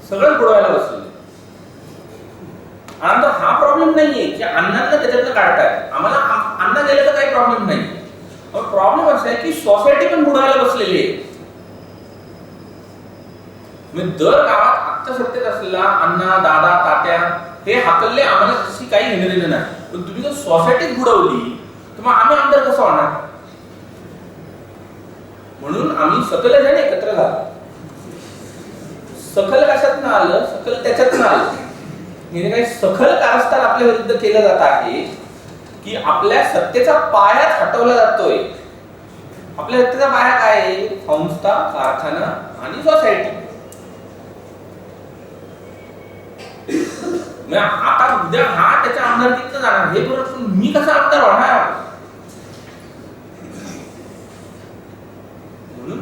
सगळं बुडवायला बसले. आणि हा प्रॉब्लेम नाहीये की अन्नाला त्याच्यातलं काढताय, आम्हाला अन्न गेलं तर काही प्रॉब्लेम नाही. पण प्रॉब्लेम असा आहे की सोसायटी पण बुडवायला बसलेली आहे. म्हणजे दर गावात आत्ता सत्तेत असलेला अण्णा, दादा, तात्या हे हाकलले, आम्हाला तशी काही घेणं देणं नाही. पण तुम्ही जर सोसायटीच बुडवली तर मग आम्ही आमदार कसं होणार? म्हणून आम्ही सकल जण एकत्र झालो. सकल कशातनं आलं? सकल त्याच्यातनं आलं. म्हणजे काही सखल कारस्थान आपल्या विरुद्ध केलं जात आहे की आपल्या सत्तेचा पायाच हटवला जातोय. आपल्या सत्तेचा पाया काय आहे? संस्था, कारखाना आणि सोसायटी. आता उद्या हा त्याच्या आमदारकीत जाणार, हे बरोबर, मी कसा आमदार होणार? म्हणून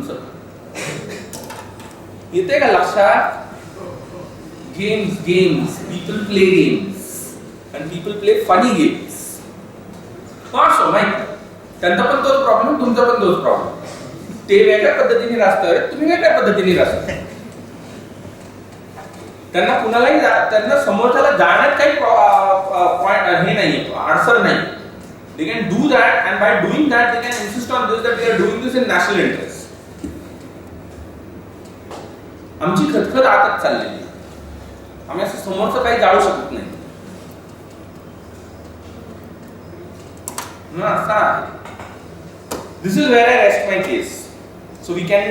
येते का लक्षात? Games, people play games. and people play funny games. असो माहिती त्यांचा पण तोच प्रॉब्लेम, तुमचा पण तोच प्रॉब्लेम. ते वेगळ्या पद्धतीने राहतात, तुम्ही वेगळ्या पद्धतीने राहता. त्यांना कुणालाही त्यांना समोरच्याला जाण्यात काही पॉइंट हे नाही, अडचण नाही. They can do that, and by doing that they can insist on this that we are doing this in national interest. आमची खतखत आतच चाललेली, आम्ही असं समोरचं काही जाळू शकत नाही ना, असं आहे. This is where I rest my case. So we can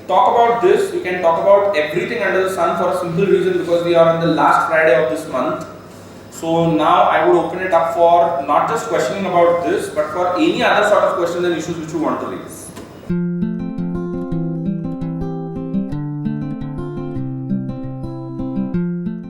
talk about this, we can talk about everything under the sun for a simple reason, because we are on the last Friday of this month. So now I would open it up for not just questioning about this, but for any other sort of questions and issues which you want to raise.